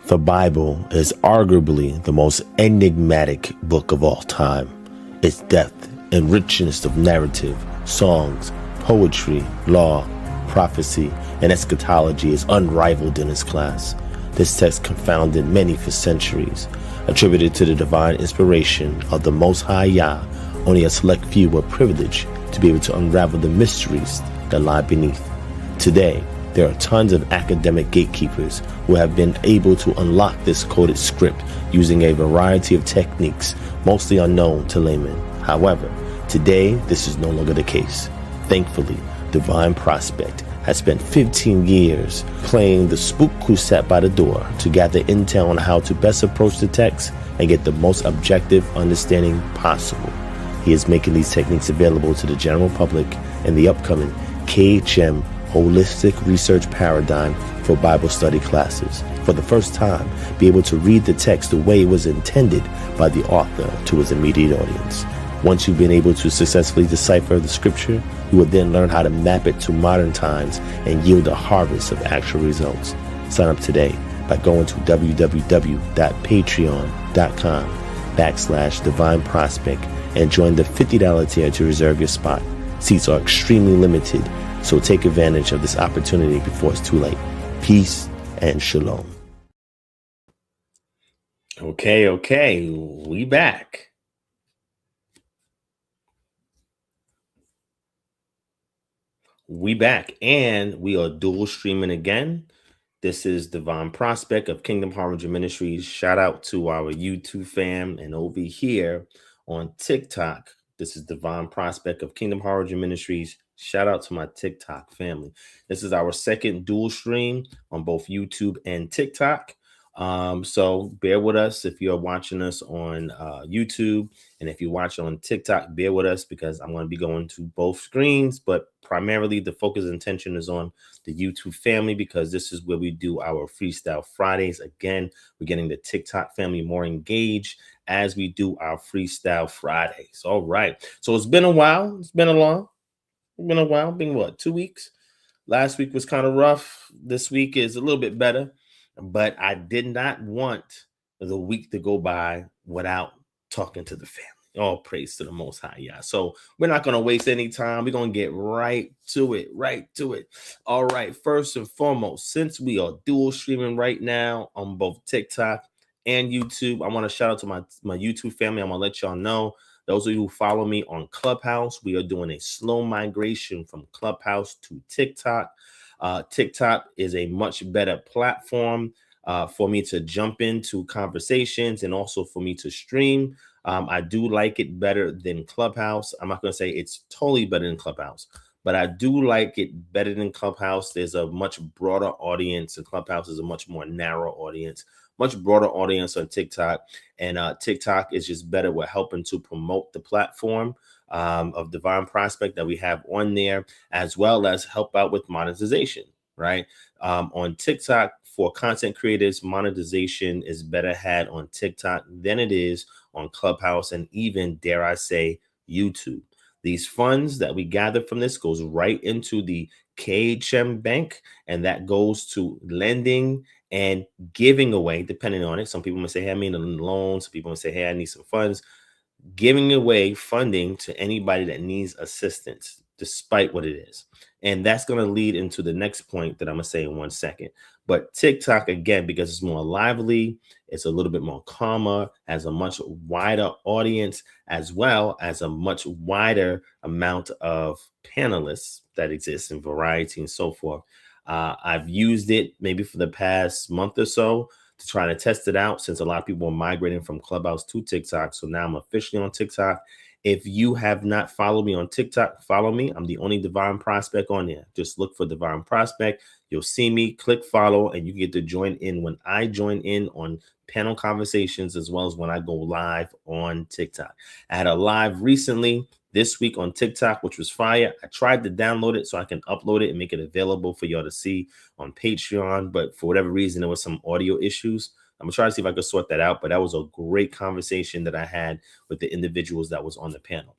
The Bible is arguably the most enigmatic book of all time. Its depth and richness of narrative, songs, poetry, law, prophecy, and eschatology is unrivaled in its class. This text confounded many for centuries. Attributed to the divine inspiration of the Most High Yah, only a select few were privileged to be able to unravel the mysteries that lie beneath. Today, there are tons of academic gatekeepers who have been able to unlock this coded script using a variety of techniques mostly unknown to laymen. However, today this is no longer the case. Thankfully, Divine Prospect has spent 15 years playing the spook who sat by the door to gather intel on how to best approach the text and get the most objective understanding possible. He is making these techniques available to the general public in the upcoming KHM Holistic Research Paradigm for Bible study classes. For the first time, be able to read the text the way it was intended by the author to his immediate audience. Once you've been able to successfully decipher the scripture, you will then learn how to map it to modern times and yield a harvest of actual results. Sign up today by going to www.patreon.com/Divine Prospect and join the $50 tier to reserve your spot. Seats are extremely limited, so take advantage of this opportunity before it's too late. Peace and shalom. Okay, we back. And we are dual streaming again. This is Divine Prospect of Kingdom Harbinger Ministries. Shout out to our YouTube fam, and over here on TikTok, this is Divine Prospect of Kingdom Harbinger Ministries. Shout out to my TikTok family. This is our second dual stream on both YouTube and TikTok. So bear with us if you're watching us on YouTube, and if you watch on TikTok, bear with us because I'm going to be going to both screens, but primarily the focus and intention is on the YouTube family because this is where we do our Freestyle Fridays. Again, we're getting the TikTok family more engaged as we do our Freestyle Fridays. All right. So it's been a while. It's been what, 2 weeks? Last week was kind of rough. This week is a little bit better, but I did not want the week to go by without talking to the family. All praise to the Most High, yeah. So we're not going to waste any time. We're going to get right to it. All right. First and foremost, since we are dual streaming right now on both TikTok and YouTube, I want to shout out to my YouTube family. I'm going to let y'all know. Those of you who follow me on Clubhouse, we are doing a slow migration from Clubhouse to TikTok. TikTok is a much better platform for me to jump into conversations and also for me to stream. I do like it better than Clubhouse. I'm not going to say it's totally better than Clubhouse, but I do like it better than Clubhouse. There's a much broader audience, and Clubhouse is a much more narrow audience. Much broader audience on TikTok, and TikTok is just better with helping to promote the platform of Divine Prospect that we have on there, as well as help out with monetization, right? On TikTok, for content creators, monetization is better had on TikTok than it is on Clubhouse and even, dare I say, YouTube. These funds that we gather from this goes right into the KHM bank, and that goes to lending and giving away, depending on it. Some people may say, hey, I need a loan. Some people may say, hey, I need some funds. Giving away funding to anybody that needs assistance, despite what it is. And that's going to lead into the next point that I'm going to say in 1 second. But TikTok, again, because it's more lively, it's a little bit more calmer, has a much wider audience, as well as a much wider amount of panelists that exist in variety and so forth. I've used it maybe for the past month or so to try to test it out, since a lot of people are migrating from Clubhouse to TikTok. So now I'm officially on TikTok. If you have not followed me on TikTok, follow me. I'm the only Divine Prospect on there. Just look for Divine Prospect. You'll see me, click follow, and you get to join in when I join in on panel conversations, as well as when I go live on TikTok. I had a live recently this week on TikTok, which was fire. I tried to download it so I can upload it and make it available for y'all to see on Patreon, but for whatever reason, there was some audio issues. I'm gonna try to see if I could sort that out, but that was a great conversation that I had with the individuals that was on the panel.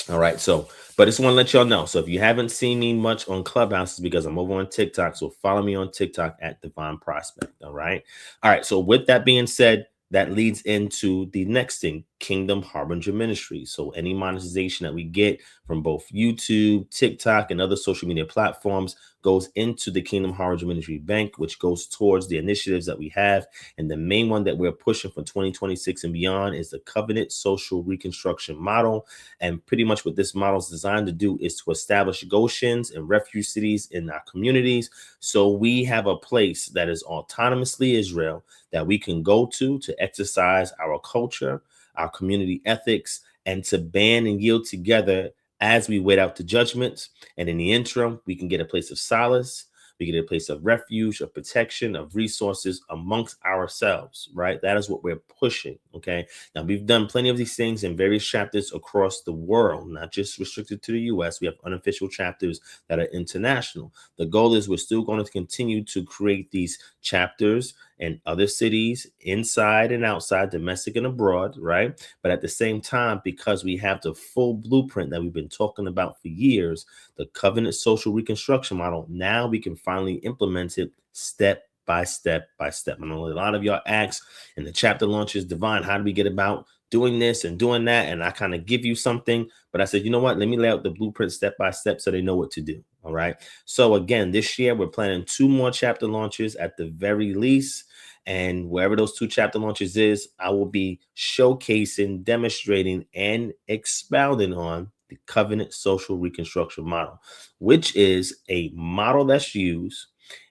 All right. So, but I just want to let y'all know. So if you haven't seen me much on Clubhouse, it's because I'm over on TikTok. So follow me on TikTok at Divine Prospect. All right. All right. So with that being said, that leads into the next thing, Kingdom Harbinger Ministries. So any monetization that we get from both YouTube, TikTok, and other social media platforms goes into the Kingdom Harbinger Ministry Bank, which goes towards the initiatives that we have. And the main one that we're pushing for 2026 and beyond is the Covenant Social Reconstruction Model. And pretty much what this model is designed to do is to establish Goshens and refuge cities in our communities. So we have a place that is autonomously Israel that we can go to exercise our culture, our community ethics, and to band and yield together as we wait out the judgments. And in the interim, we can get a place of solace. We get a place of refuge, of protection, of resources amongst ourselves, right? That is what we're pushing, okay? Now, we've done plenty of these things in various chapters across the world, not just restricted to the U.S. We have unofficial chapters that are international. The goal is we're still going to continue to create these chapters in other cities, inside and outside, domestic and abroad, right? But at the same time, because we have the full blueprint that we've been talking about for years, the Covenant Social Reconstruction Model, now we can finally implement it step by step by step. I know a lot of y'all ask in the chapter launches, Divine, how do we get about doing this and doing that? And I kind of give you something, but I said, you know what? Let me lay out the blueprint step by step so they know what to do. All right. So again, this year we're planning 2 more chapter launches at the very least. And wherever those 2 chapter launches is, I will be showcasing, demonstrating, and expounding on the Covenant Social Reconstruction Model, which is a model that's used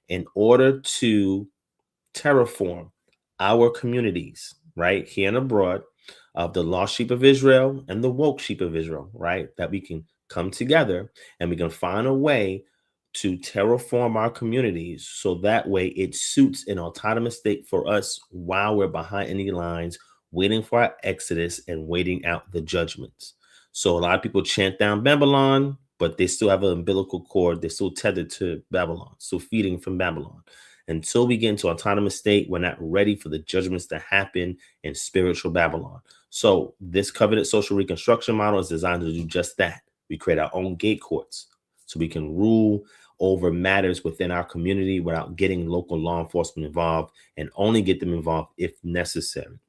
in order to terraform our communities, right, here and abroad, of the lost sheep of Israel and the woke sheep of Israel, right, that we can come together and we can find a way to terraform our communities so that way it suits an autonomous state for us while we're behind enemy lines, waiting for our exodus and waiting out the judgments. So a lot of people chant down Babylon, but they still have an umbilical cord. They're still tethered to Babylon, still feeding from Babylon. Until we get into autonomous state, we're not ready for the judgments to happen in spiritual Babylon. So this covenant social reconstruction model is designed to do just that. We create our own gate courts so we can rule over matters within our community without getting local law enforcement involved, and only get them involved if necessary.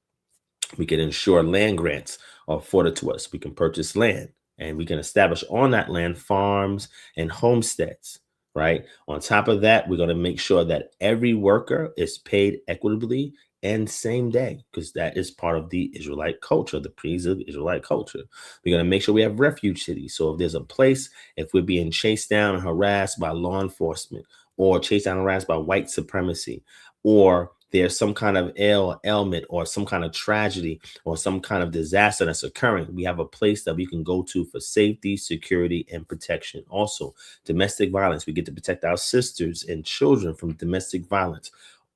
We can ensure land grants are afforded to us. We can purchase land and we can establish on that land farms and homesteads, right? On top of that, we're going to make sure that every worker is paid equitably and same day, because that is part of the Israelite culture, the pre-Israelite Israelite culture. We're going to make sure we have refuge cities. So if there's a place, if we're being chased down and harassed by law enforcement, or chased down and harassed by white supremacy, or there's some kind of ailment or some kind of tragedy or some kind of disaster that's occurring, we have a place that we can go to for safety, security, and protection. Also, domestic violence. We get to protect our sisters and children from domestic violence.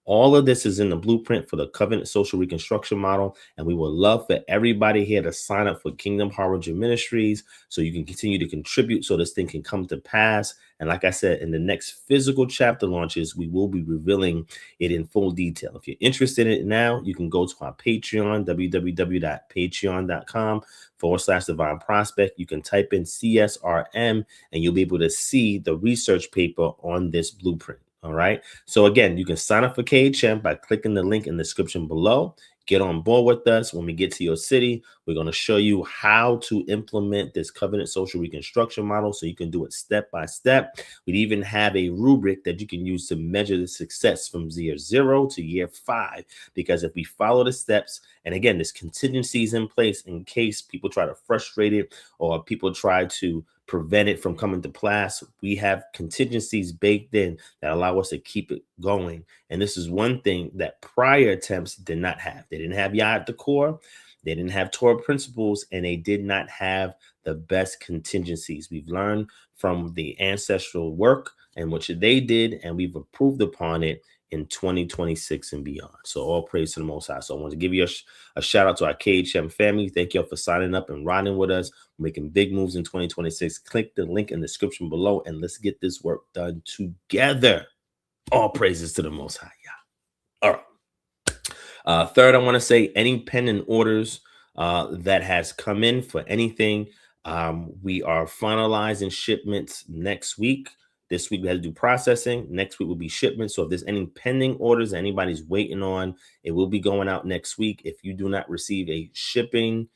All of this is in the blueprint for the Covenant Social Reconstruction Model, and we would love for everybody here to sign up for Kingdom Harbinger Ministries so you can continue to contribute so this thing can come to pass. And like I said, in the next physical chapter launches, we will be revealing it in full detail. If you're interested in it now, you can go to our Patreon, www.patreon.com/Divine Prospect. You can type in CSRM and you'll be able to see the research paper on this blueprint. All right. So again, you can sign up for KHM by clicking the link in the description below. Get on board with us. When we get to your city, we're going to show you how to implement this covenant social reconstruction model so you can do it step by step. We'd even have a rubric that you can use to measure the success from year 0 to year 5. Because if we follow the steps, and again, there's contingencies in place in case people try to frustrate it or people try to prevent it from coming to pass, we have contingencies baked in that allow us to keep it going. And this is one thing that prior attempts did not have. They didn't have Yah at the core, they didn't have Torah principles, and they did not have the best contingencies. We've learned from the ancestral work and what they did, and we've improved upon it in 2026 and beyond. So all praise to the Most High. So I want to give you a shout out to our KHM family. Thank you all for signing up and riding with us. We're making big moves in 2026. Click the link in the description below and let's get this work done together. All praises to the Most High. Yeah. All right. Third, I want to say any pending orders that has come in for anything, We are finalizing shipments next week. This week we had to do processing. Next week will be shipments. So if there's any pending orders that anybody's waiting on, it will be going out next week. If you do not receive a shipping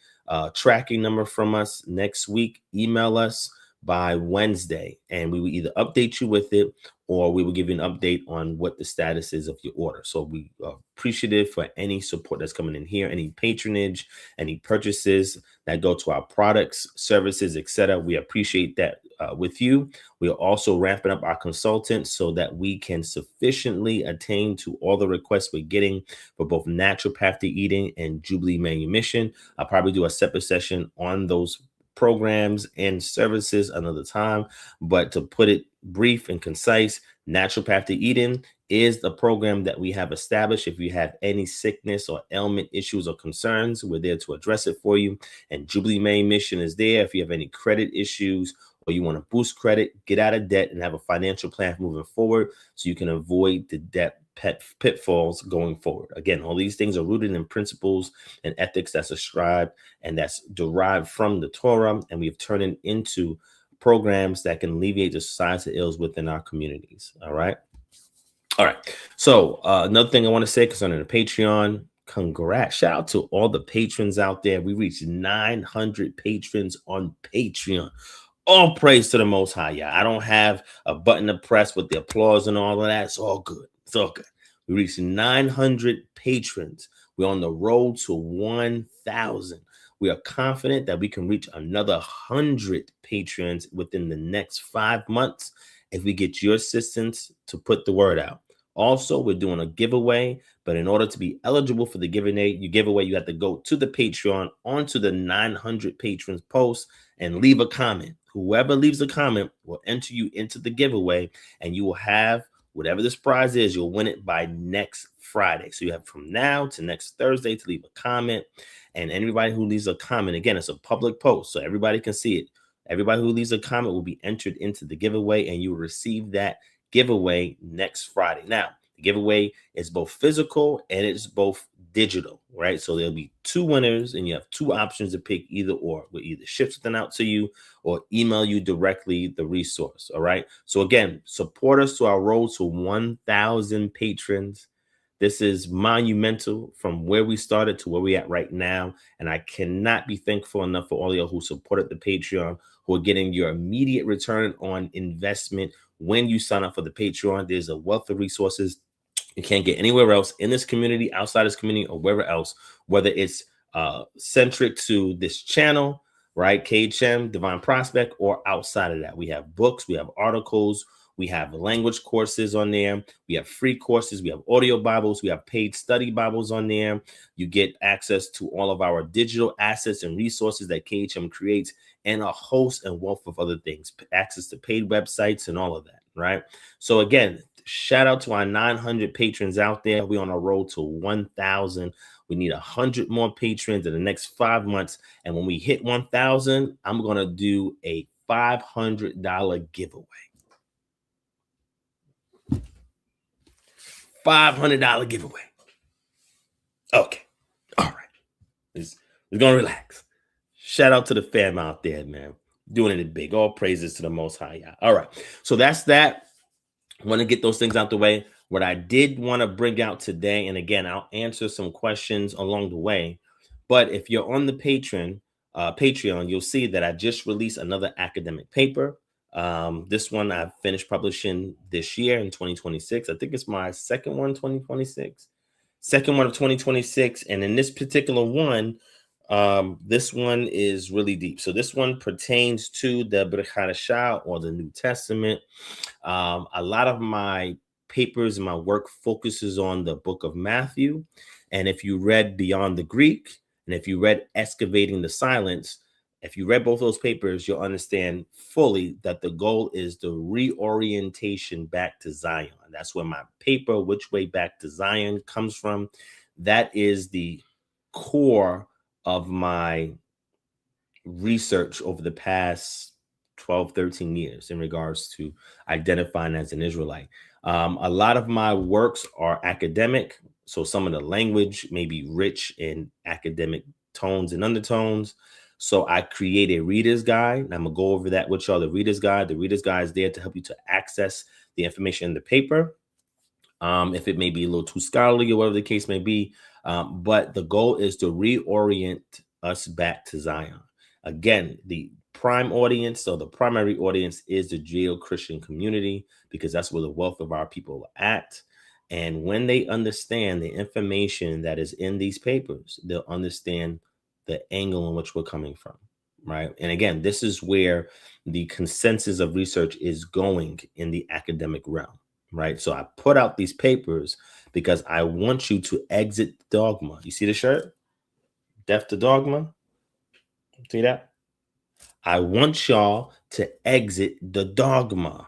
tracking number from us next week, email us by Wednesday, and we will either update you with it or we will give you an update on what the status is of your order. So we are appreciative for any support that's coming in here, any patronage, any purchases that go to our products, services, etc. We appreciate that with you. We are also ramping up our consultants so that we can sufficiently attain to all the requests we're getting for both naturopathic eating and Jubilee manumission. I'll probably do a separate session on those programs and services another time, but to put it brief and concise, naturopathic eating is the program that we have established. If you have any sickness or ailment issues or concerns, we're there to address it for you. And Jubilee Main Mission is there. If you have any credit issues or you want to boost credit, get out of debt, and have a financial plan moving forward so you can avoid the debt pitfalls going forward. Again, all these things are rooted in principles and ethics that's ascribed and that's derived from the Torah, and we've turned it into programs that can alleviate the societal ills within our communities. All right. So another thing I want to say concerning the Patreon, congrats. Shout out to all the patrons out there. We reached 900 patrons on Patreon. All praise to the Most High. Yeah, I don't have a button to press with the applause and all of that. It's all good. It's all good. We reached 900 patrons. We're on the road to 1,000. We are confident that we can reach another 100 patrons within the next 5 months if we get your assistance to put the word out. Also, we're doing a giveaway, but in order to be eligible for the giveaway, you have to go to the Patreon, onto the 900 patrons post, and leave a comment. Whoever leaves a comment will enter you into the giveaway, and you will have whatever this prize is. You'll win it by next Friday. So you have from now to next Thursday to leave a comment. And anybody who leaves a comment, again, it's a public post, so everybody can see it. Everybody who leaves a comment will be entered into the giveaway, and you will receive that giveaway next Friday. Now, the giveaway is both physical and it's both digital, right? So there'll be 2 winners, and you have 2 options to pick either or. We'll either ship something out to you or email you directly the resource, all right? So again, support us to our road to 1,000 patrons. This is monumental from where we started to where we're at right now. And I cannot be thankful enough for all of you who supported the Patreon, who are getting your immediate return on investment when you sign up for the Patreon. There's a wealth of resources you can't get anywhere else in this community, outside this community, or wherever else, whether it's centric to this channel, right? KHM, Divine Prospect, or outside of that. We have books, we have articles, we have language courses on there. We have free courses. We have audio Bibles. We have paid study Bibles on there. You get access to all of our digital assets and resources that KHM creates, and a host and wealth of other things, access to paid websites and all of that, right? So again, shout out to our 900 patrons out there. We're on a road to 1,000. We need 100 more patrons in the next 5 months. And when we hit 1,000, I'm going to do a $500 giveaway. $500 giveaway. Okay. All right. We're going to relax. Shout out to the fam out there, man. Doing it big. All praises to the Most High. All right. So that's that. I want to get those things out the way. What I did want to bring out today, and again, I'll answer some questions along the way. But if you're on the Patreon, you'll see that I just released another academic paper. This one I finished publishing this year in 2026. I think it's my second one, 2026. Second one of 2026. And in this particular one, this one is really deep. So this one pertains to the Brit Hadashah, or the New Testament. A lot of my papers and my work focuses on the book of Matthew. And if you read Beyond the Greek, and if you read Excavating the Silence, if you read both those papers, you'll understand fully that the goal is the reorientation back to Zion. That's where my paper, Which Way Back to Zion, comes from. That is the core of my research over the past 12, 13 years in regards to identifying as an Israelite. A lot of my works are academic, so some of the language may be rich in academic tones and undertones, So I create a reader's guide, and I'm going to go over that with y'all. The reader's guide is there to help you to access the information in the paper. If it may be a little too scholarly or whatever the case may be. But the goal is to reorient us back to Zion. Again, the prime audience, so the primary audience is the Judeo-Christian community, because that's where the wealth of our people are at. And when they understand the information that is in these papers, they'll understand the angle in which we're coming from, right? And again, this is where the consensus of research is going in the academic realm. Right. So I put out these papers because I want you to exit dogma. You see the shirt? Death to dogma. See that? I want y'all to exit the dogma.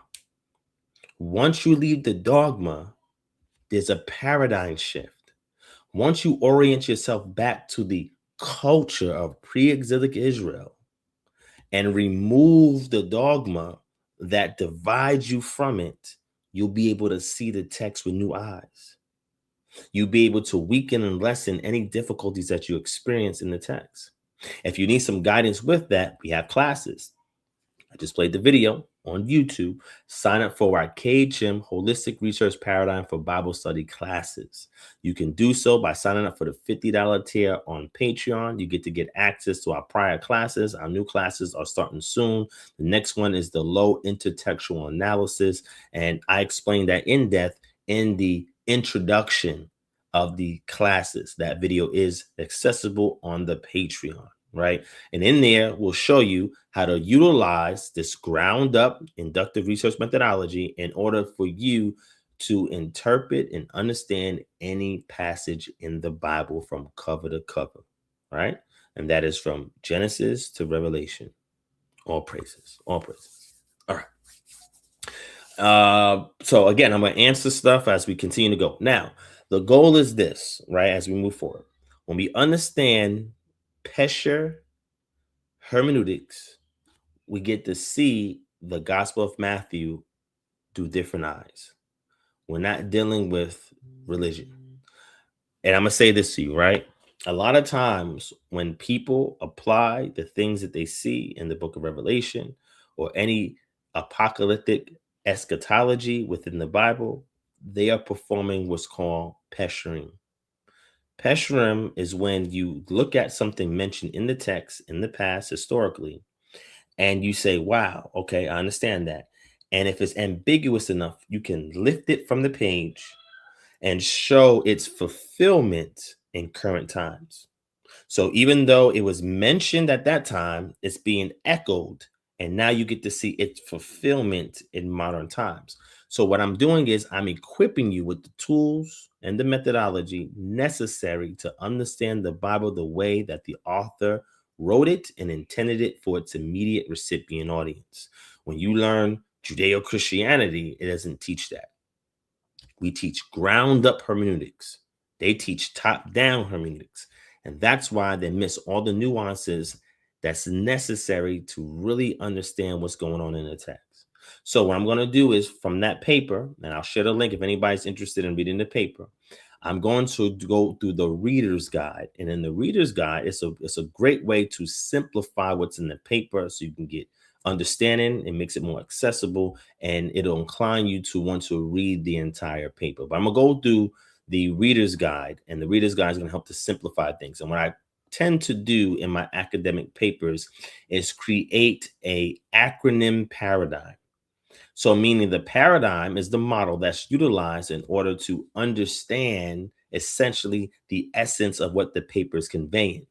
Once you leave the dogma, there's a paradigm shift. Once you orient yourself back to the culture of pre-exilic Israel and remove the dogma that divides you from it, you'll be able to see the text with new eyes. You'll be able to weaken and lessen any difficulties that you experience in the text. If you need some guidance with that, we have classes. I just played the video on YouTube. Sign up for our KHM Holistic Research Paradigm for Bible Study classes. You can do so by signing up for the $50 tier on Patreon. You get access to our prior classes. Our new classes are starting soon. The next one is the low intertextual analysis, and I explain that in depth in the introduction of the classes. That video is accessible on the Patreon, right? And in there, we'll show you how to utilize this ground up inductive research methodology in order for you to interpret and understand any passage in the Bible from cover to cover, right? And that is from Genesis to Revelation. All praises, all praises. All right. So again, I'm going to answer stuff as we continue to go. Now, the goal is this, right? As we move forward, when we understand Pesher hermeneutics, we get to see the Gospel of Matthew through different eyes. We're not dealing with religion. And I'm going to say this to you, right? A lot of times when people apply the things that they see in the book of Revelation or any apocalyptic eschatology within the Bible, they are performing what's called Pesherim. Pesherim is when you look at something mentioned in the text in the past historically, and you say, wow, okay, I understand that. And if it's ambiguous enough, you can lift it from the page and show its fulfillment in current times. So even though it was mentioned at that time, it's being echoed, and now you get to see its fulfillment in modern times. So what I'm doing is I'm equipping you with the tools and the methodology necessary to understand the Bible the way that the author wrote it and intended it for its immediate recipient audience. When you learn Judeo-Christianity, it doesn't teach that. We teach ground up hermeneutics. They teach top down hermeneutics. And that's why they miss all the nuances that's necessary to really understand what's going on in the text. So what I'm going to do is from that paper, and I'll share the link if anybody's interested in reading the paper, I'm going to go through the reader's guide. And in the reader's guide, it's a great way to simplify what's in the paper so you can get understanding. It makes it more accessible, and it'll incline you to want to read the entire paper. But I'm going to go through the reader's guide, and the reader's guide is going to help to simplify things. And what I tend to do in my academic papers is create a acronym paradigm. So meaning the paradigm is the model that's utilized in order to understand essentially the essence of what the paper is conveying.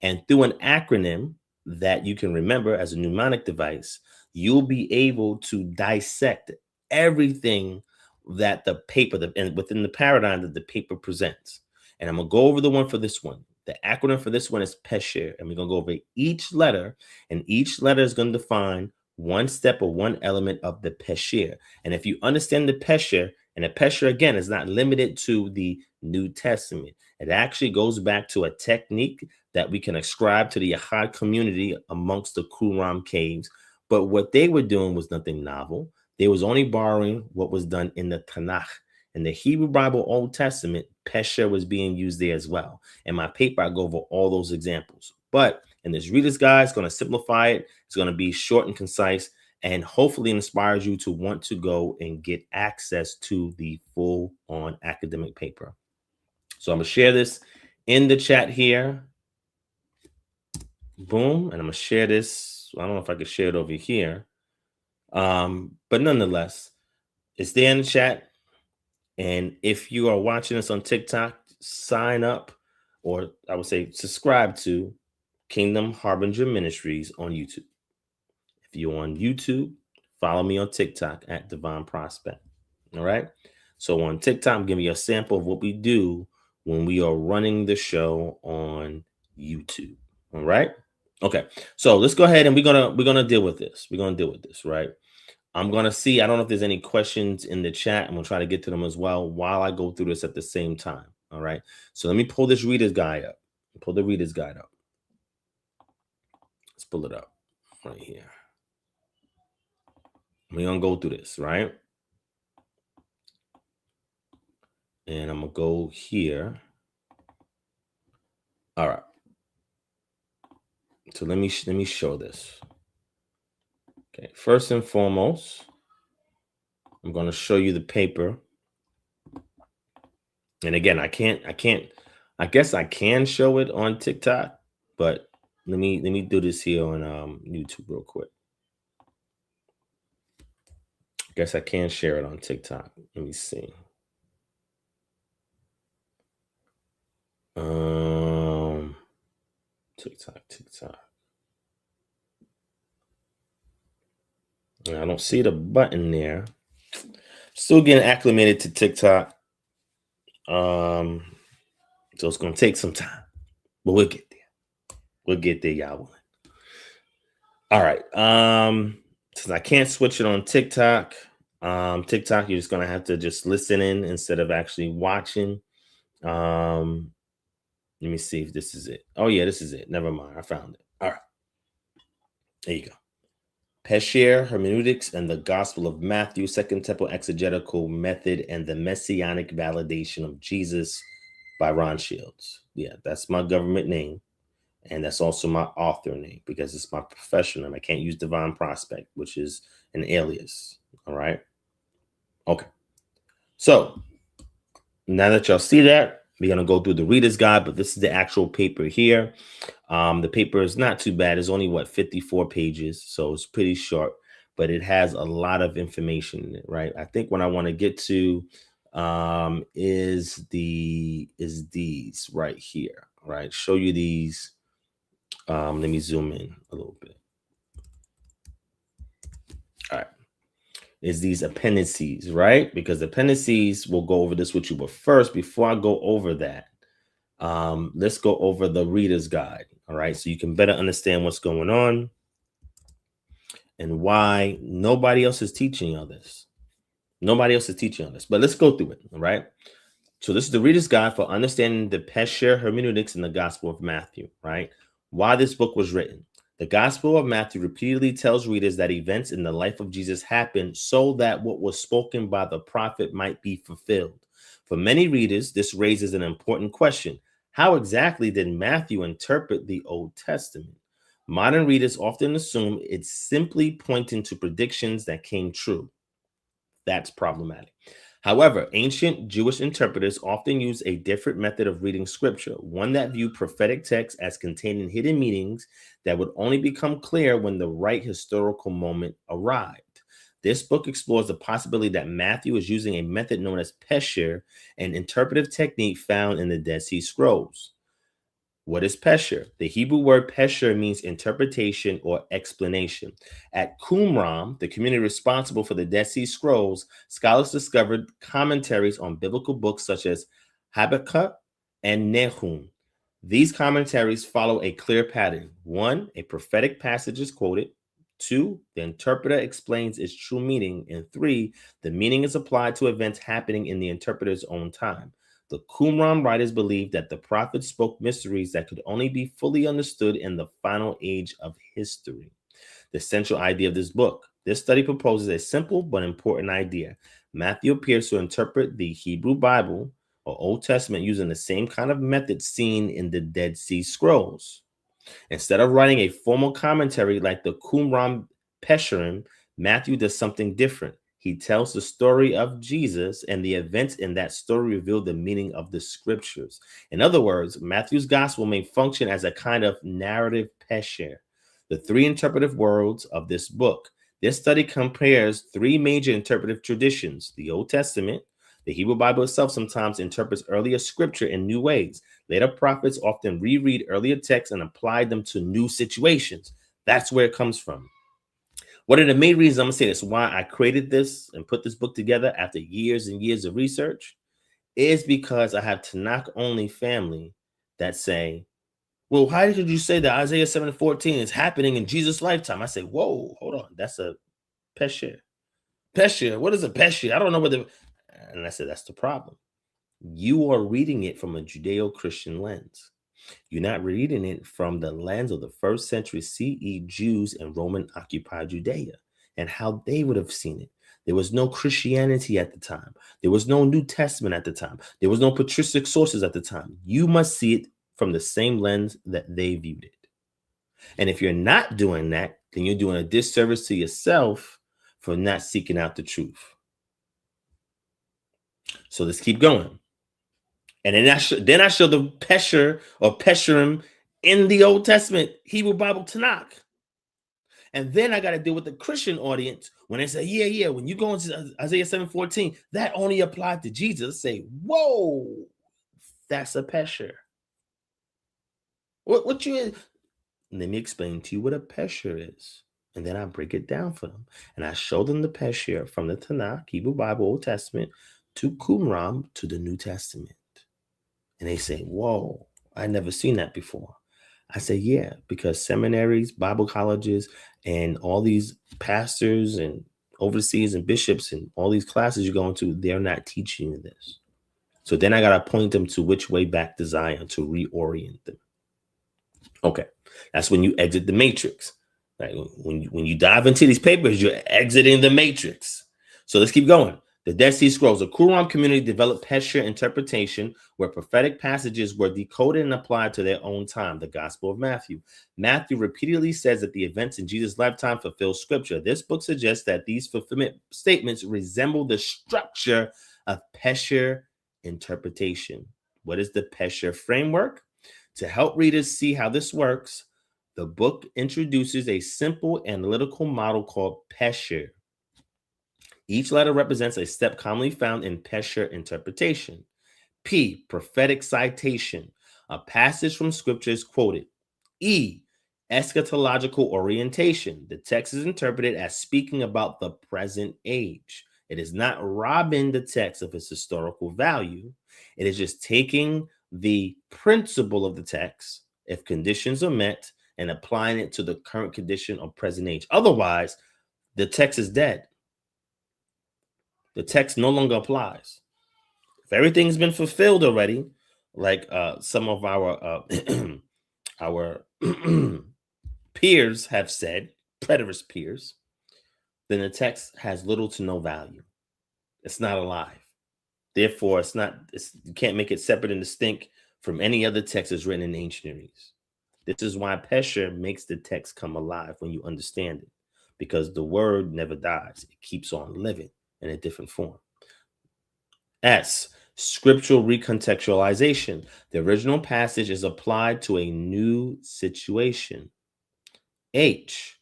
And through an acronym that you can remember as a mnemonic device, you'll be able to dissect everything that the paper, and within the paradigm that the paper presents. And I'm going to go over the one for this one. The acronym for this one is Pesher. And we're going to go over each letter, and each letter is going to define one step or one element of the Pesher. And if you understand the Pesher, and the Pesher, again, is not limited to the New Testament. It actually goes back to a technique that we can ascribe to the Yahad community amongst the Qumran caves. But what they were doing was nothing novel. They was only borrowing what was done in the Tanakh. In the Hebrew Bible Old Testament, Pesher was being used there as well. In my paper, I go over all those examples. But And this reader's guide is going to simplify it. It's going to be short and concise, and hopefully inspires you to want to go and get access to the full-on academic paper. So I'm going to share this in the chat here. Boom. And I'm going to share this. I don't know if I could share it over here. But nonetheless, it's there in the chat. And if you are watching us on TikTok, sign up, or I would say subscribe to Kingdom Harbinger Ministries on YouTube. If you're on YouTube, follow me on TikTok at Divine Prospect. All right. So on TikTok, I'm giving you a sample of what we do when we are running the show on YouTube. All right. Okay. So let's go ahead and we're gonna deal with this. We're gonna deal with this, right? I'm gonna see. I don't know if there's any questions in the chat. I'm gonna try to get to them as well while I go through this at the same time. All right. So let me pull this reader's guide up. Pull the reader's guide up. Let's pull it up right here. We're gonna go through this, right? And I'm gonna go here. All right. So let me show this. Okay. First and foremost, I'm gonna show you the paper. And again, I guess I can show it on TikTok, but let me do this here on YouTube real quick. I guess I can share it on TikTok. Let me see. TikTok. I don't see the button there. Still getting acclimated to TikTok. So it's gonna take some time, but we'll get there. We'll get there, y'all. All right. Since I can't switch it on TikTok, TikTok, you're just gonna have to just listen in instead of actually watching. Let me see if this is it. Oh yeah, this is it. Never mind. I found it. All right. There you go. Pesher, Hermeneutics, and the Gospel of Matthew, Second Temple Exegetical Method, and the Messianic Validation of Jesus by Ron Shields. Yeah, that's my government name. And that's also my author name because it's my professional name. I can't use Divine Prospect, which is an alias. All right. Okay. So now that y'all see that, we're going to go through the reader's guide, but this is the actual paper here. The paper is not too bad. It's only 54 pages. So it's pretty short, but it has a lot of information in it, right? I think what I want to get to is these right here, right? Show you these. Let me zoom in a little bit. All right. Is these appendices, right? Because appendices, we'll go over this with you. But first, before I go over that, let's go over the reader's guide. All right. So you can better understand what's going on and why nobody else is teaching you this. Nobody else is teaching on this. But let's go through it. All right. So this is the reader's guide for understanding the Pesher hermeneutics in the Gospel of Matthew, right? Why this book was written. The Gospel of Matthew repeatedly tells readers that events in the life of Jesus happened so that what was spoken by the prophet might be fulfilled. For many readers, this raises an important question. How exactly did Matthew interpret the Old Testament? Modern readers often assume it's simply pointing to predictions that came true. That's problematic. However, ancient Jewish interpreters often use a different method of reading scripture, one that viewed prophetic texts as containing hidden meanings that would only become clear when the right historical moment arrived. This book explores the possibility that Matthew is using a method known as Pesher, an interpretive technique found in the Dead Sea Scrolls. What is Pesher? The Hebrew word Pesher means interpretation or explanation. At Qumran, the community responsible for the Dead Sea Scrolls, scholars discovered commentaries on biblical books such as Habakkuk and Nahum. These commentaries follow a clear pattern. 1, a prophetic passage is quoted. 2, the interpreter explains its true meaning. And 3, the meaning is applied to events happening in the interpreter's own time. The Qumran writers believed that the prophets spoke mysteries that could only be fully understood in the final age of history. The central idea of this book. This study proposes a simple but important idea. Matthew appears to interpret the Hebrew Bible or Old Testament using the same kind of method seen in the Dead Sea Scrolls. Instead of writing a formal commentary like the Qumran Pesherim, Matthew does something different. He tells the story of Jesus, and the events in that story reveal the meaning of the scriptures. In other words, Matthew's gospel may function as a kind of narrative Pesher, the three interpretive worlds of this book. This study compares three major interpretive traditions: the Old Testament. The Hebrew Bible itself sometimes interprets earlier scripture in new ways. Later prophets often reread earlier texts and apply them to new situations. That's where it comes from. One of the main reasons I'm going to say this, why I created this and put this book together after years and years of research, is because I have Tanakh only family that say, well, how did you say that Isaiah 7:14 is happening in Jesus' lifetime? I say, whoa, hold on. That's a Pesher. Pesher, what is a Pesher? I don't know what the... And I said, that's the problem. You are reading it from a Judeo-Christian lens. You're not reading it from the lens of the first century CE Jews and Roman occupied Judea and how they would have seen it. There was no Christianity at the time. There was no New Testament at the time. There was no patristic sources at the time. You must see it from the same lens that they viewed it. And if you're not doing that, then you're doing a disservice to yourself for not seeking out the truth. So let's keep going. And then I show the Pesher or Pesherim in the Old Testament, Hebrew Bible Tanakh. And then I got to deal with the Christian audience when they say, yeah, when you go into Isaiah 7:14, that only applied to Jesus. Say, whoa, that's a Pesher. What you... Let me explain to you what a Pesher is. And then I break it down for them. And I show them the Pesher from the Tanakh, Hebrew Bible, Old Testament, to Qumran, to the New Testament. And they say, whoa, I never seen that before. I say, yeah, because seminaries, Bible colleges, and all these pastors and overseers and bishops and all these classes you're going to, they're not teaching you this. So then I got to point them to which way back to Zion to reorient them. Okay, that's when you exit the matrix. Right? When you dive into these papers, you're exiting the matrix. So let's keep going. The Dead Sea Scrolls. The Qumran community developed Pesher interpretation where prophetic passages were decoded and applied to their own time. The Gospel of Matthew. Matthew repeatedly says that the events in Jesus' lifetime fulfill Scripture. This book suggests that these fulfillment statements resemble the structure of Pesher interpretation. What is the Pesher framework? To help readers see how this works, the book introduces a simple analytical model called Pesher. Each letter represents a step commonly found in Pesher interpretation. P, prophetic citation. A passage from scripture is quoted. E, eschatological orientation. The text is interpreted as speaking about the present age. It is not robbing the text of its historical value. It is just taking the principle of the text, if conditions are met, and applying it to the current condition or present age. Otherwise, the text is dead. The text no longer applies. If everything's been fulfilled already, like some of our our peers have said, preterist peers, then the text has little to no value. It's not alive. Therefore, you can't make it separate and distinct from any other text that's written in ancient Near East. This is why Pesher makes the text come alive when you understand it, because the word never dies. It keeps on living in a different form. S, scriptural recontextualization. The original passage is applied to a new situation. H,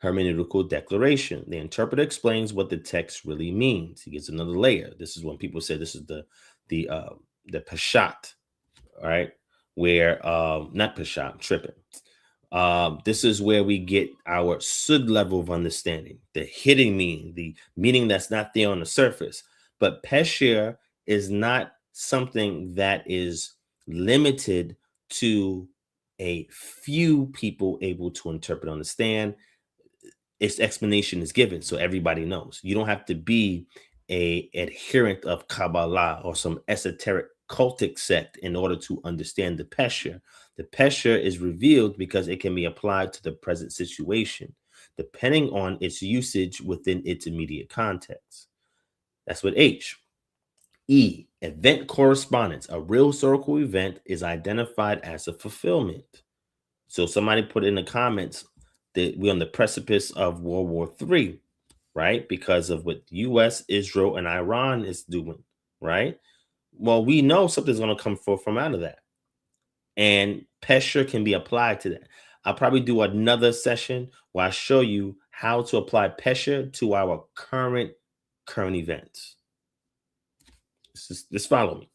hermeneutical declaration. The interpreter explains what the text really means. He gives another layer. This is when people say this is the Peshat, all right? Where not Peshat, I'm tripping. This is where we get our sud level of understanding, the hidden meaning, the meaning that's not there on the surface. But Pesher is not something that is limited to a few people able to interpret, understand. Its explanation is given so everybody knows. You don't have to be a adherent of Kabbalah or some esoteric cultic sect in order to understand the Pesher. The Pesher is revealed because it can be applied to the present situation, depending on its usage within its immediate context. That's what H. E, event correspondence. A real historical event is identified as a fulfillment. So somebody put in the comments that we're on the precipice of World War III, right? Because of what US, Israel, and Iran is doing, right? Well, we know something's going to come forth from out of that. And Pesher can be applied to that. I'll probably do another session where I show you how to apply Pesher to our current events. Just follow me.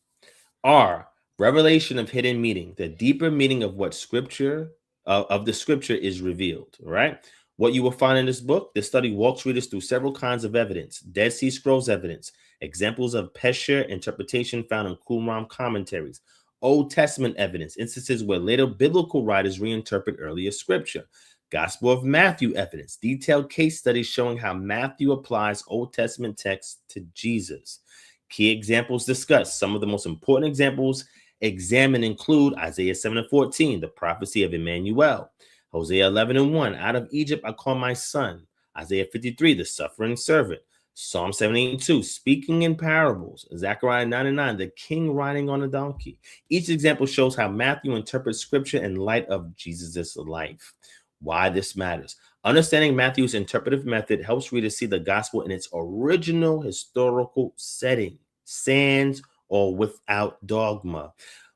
R, revelation of hidden meaning, the deeper meaning of what scripture of the scripture is revealed. All right. What you will find in this book, this study walks readers through several kinds of evidence: Dead Sea Scrolls evidence, examples of Pesher interpretation found in Qumran commentaries, Old Testament evidence, instances where later biblical writers reinterpret earlier scripture, Gospel of Matthew evidence, detailed case studies showing how Matthew applies Old Testament texts to Jesus. Key examples discussed. Some of the most important examples examined include Isaiah 7:14, the prophecy of Emmanuel; Hosea 11:1, out of Egypt I call my son; Isaiah 53, the suffering servant; Psalm 78:2, speaking in parables; Zechariah 9:9, the king riding on a donkey. Each example shows how Matthew interprets scripture in light of Jesus' life. Why this matters. Understanding Matthew's interpretive method helps readers see the gospel in its original historical setting, sans or without dogma.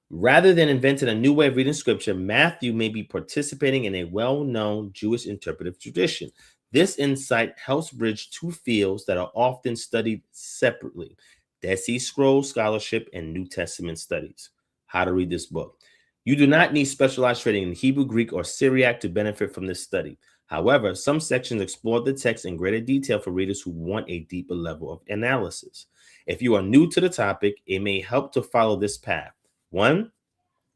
Rather than inventing a new way of reading scripture, Matthew may be participating in a well-known Jewish interpretive tradition. This insight helps bridge two fields that are often studied separately: Dead Sea Scrolls scholarship and New Testament studies. How to read this book. You do not need specialized training in Hebrew, Greek, or Syriac to benefit from this study. However, some sections explore the text in greater detail for readers who want a deeper level of analysis. If you are new to the topic, it may help to follow this path. 1,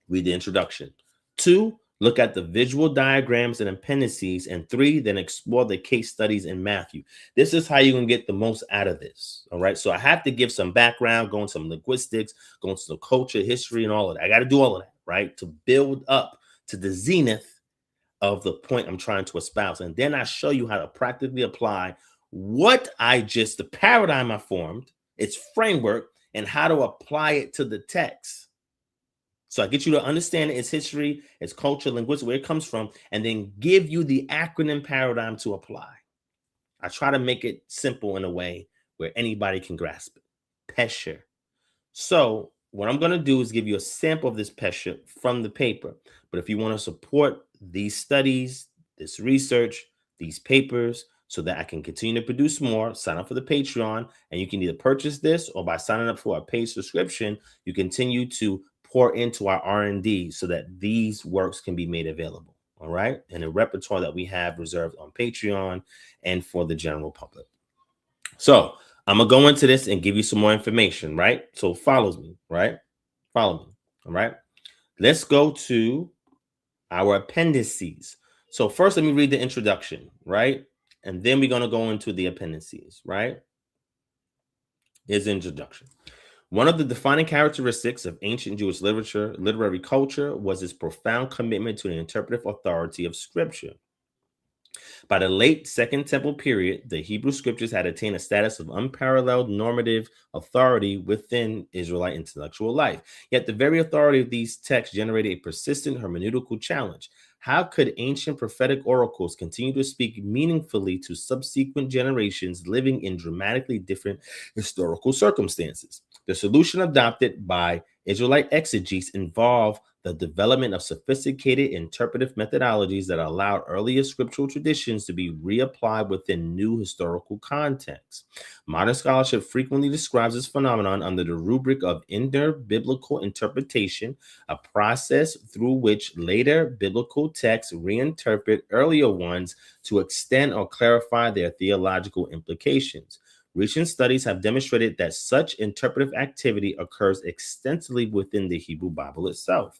read the introduction. 2, look at the visual diagrams and appendices. And 3, then explore the case studies in Matthew. This is how you can get the most out of this. All right. So I have to give some background, go into some linguistics, go into some culture, history, and all of that. I got to do all of that, right, to build up to the zenith of the point I'm trying to espouse. And then I show you how to practically apply what the paradigm I formed, its framework, and how to apply it to the text. So I get you to understand its history, its culture, linguistics, where it comes from, and then give you the acronym paradigm to apply. I try to make it simple in a way where anybody can grasp it. Pesher. So what I'm going to do is give you a sample of this Pesher from the paper. But if you want to support these studies, this research, these papers, so that I can continue to produce more, sign up for the Patreon, and you can either purchase this, or by signing up for a paid subscription, you continue to pour into our R&D so that these works can be made available. All right. And a repertoire that we have reserved on Patreon and for the general public. So I'm going to go into this and give you some more information, right? So follow me, right? Follow me, all right? Let's go to our appendices. So first, let me read the introduction, right? And then we're going to go into the appendices, right? Here's the introduction. One of the defining characteristics of ancient Jewish literary culture was its profound commitment to the interpretive authority of Scripture. By the late Second Temple period, the Hebrew Scriptures had attained a status of unparalleled normative authority within Israelite intellectual life. Yet the very authority of these texts generated a persistent hermeneutical challenge. How could ancient prophetic oracles continue to speak meaningfully to subsequent generations living in dramatically different historical circumstances? The solution adopted by Israelite exegetes involved the development of sophisticated interpretive methodologies that allowed earlier scriptural traditions to be reapplied within new historical contexts. Modern scholarship frequently describes this phenomenon under the rubric of inter-biblical interpretation, a process through which later biblical texts reinterpret earlier ones to extend or clarify their theological implications. Recent studies have demonstrated that such interpretive activity occurs extensively within the Hebrew Bible itself.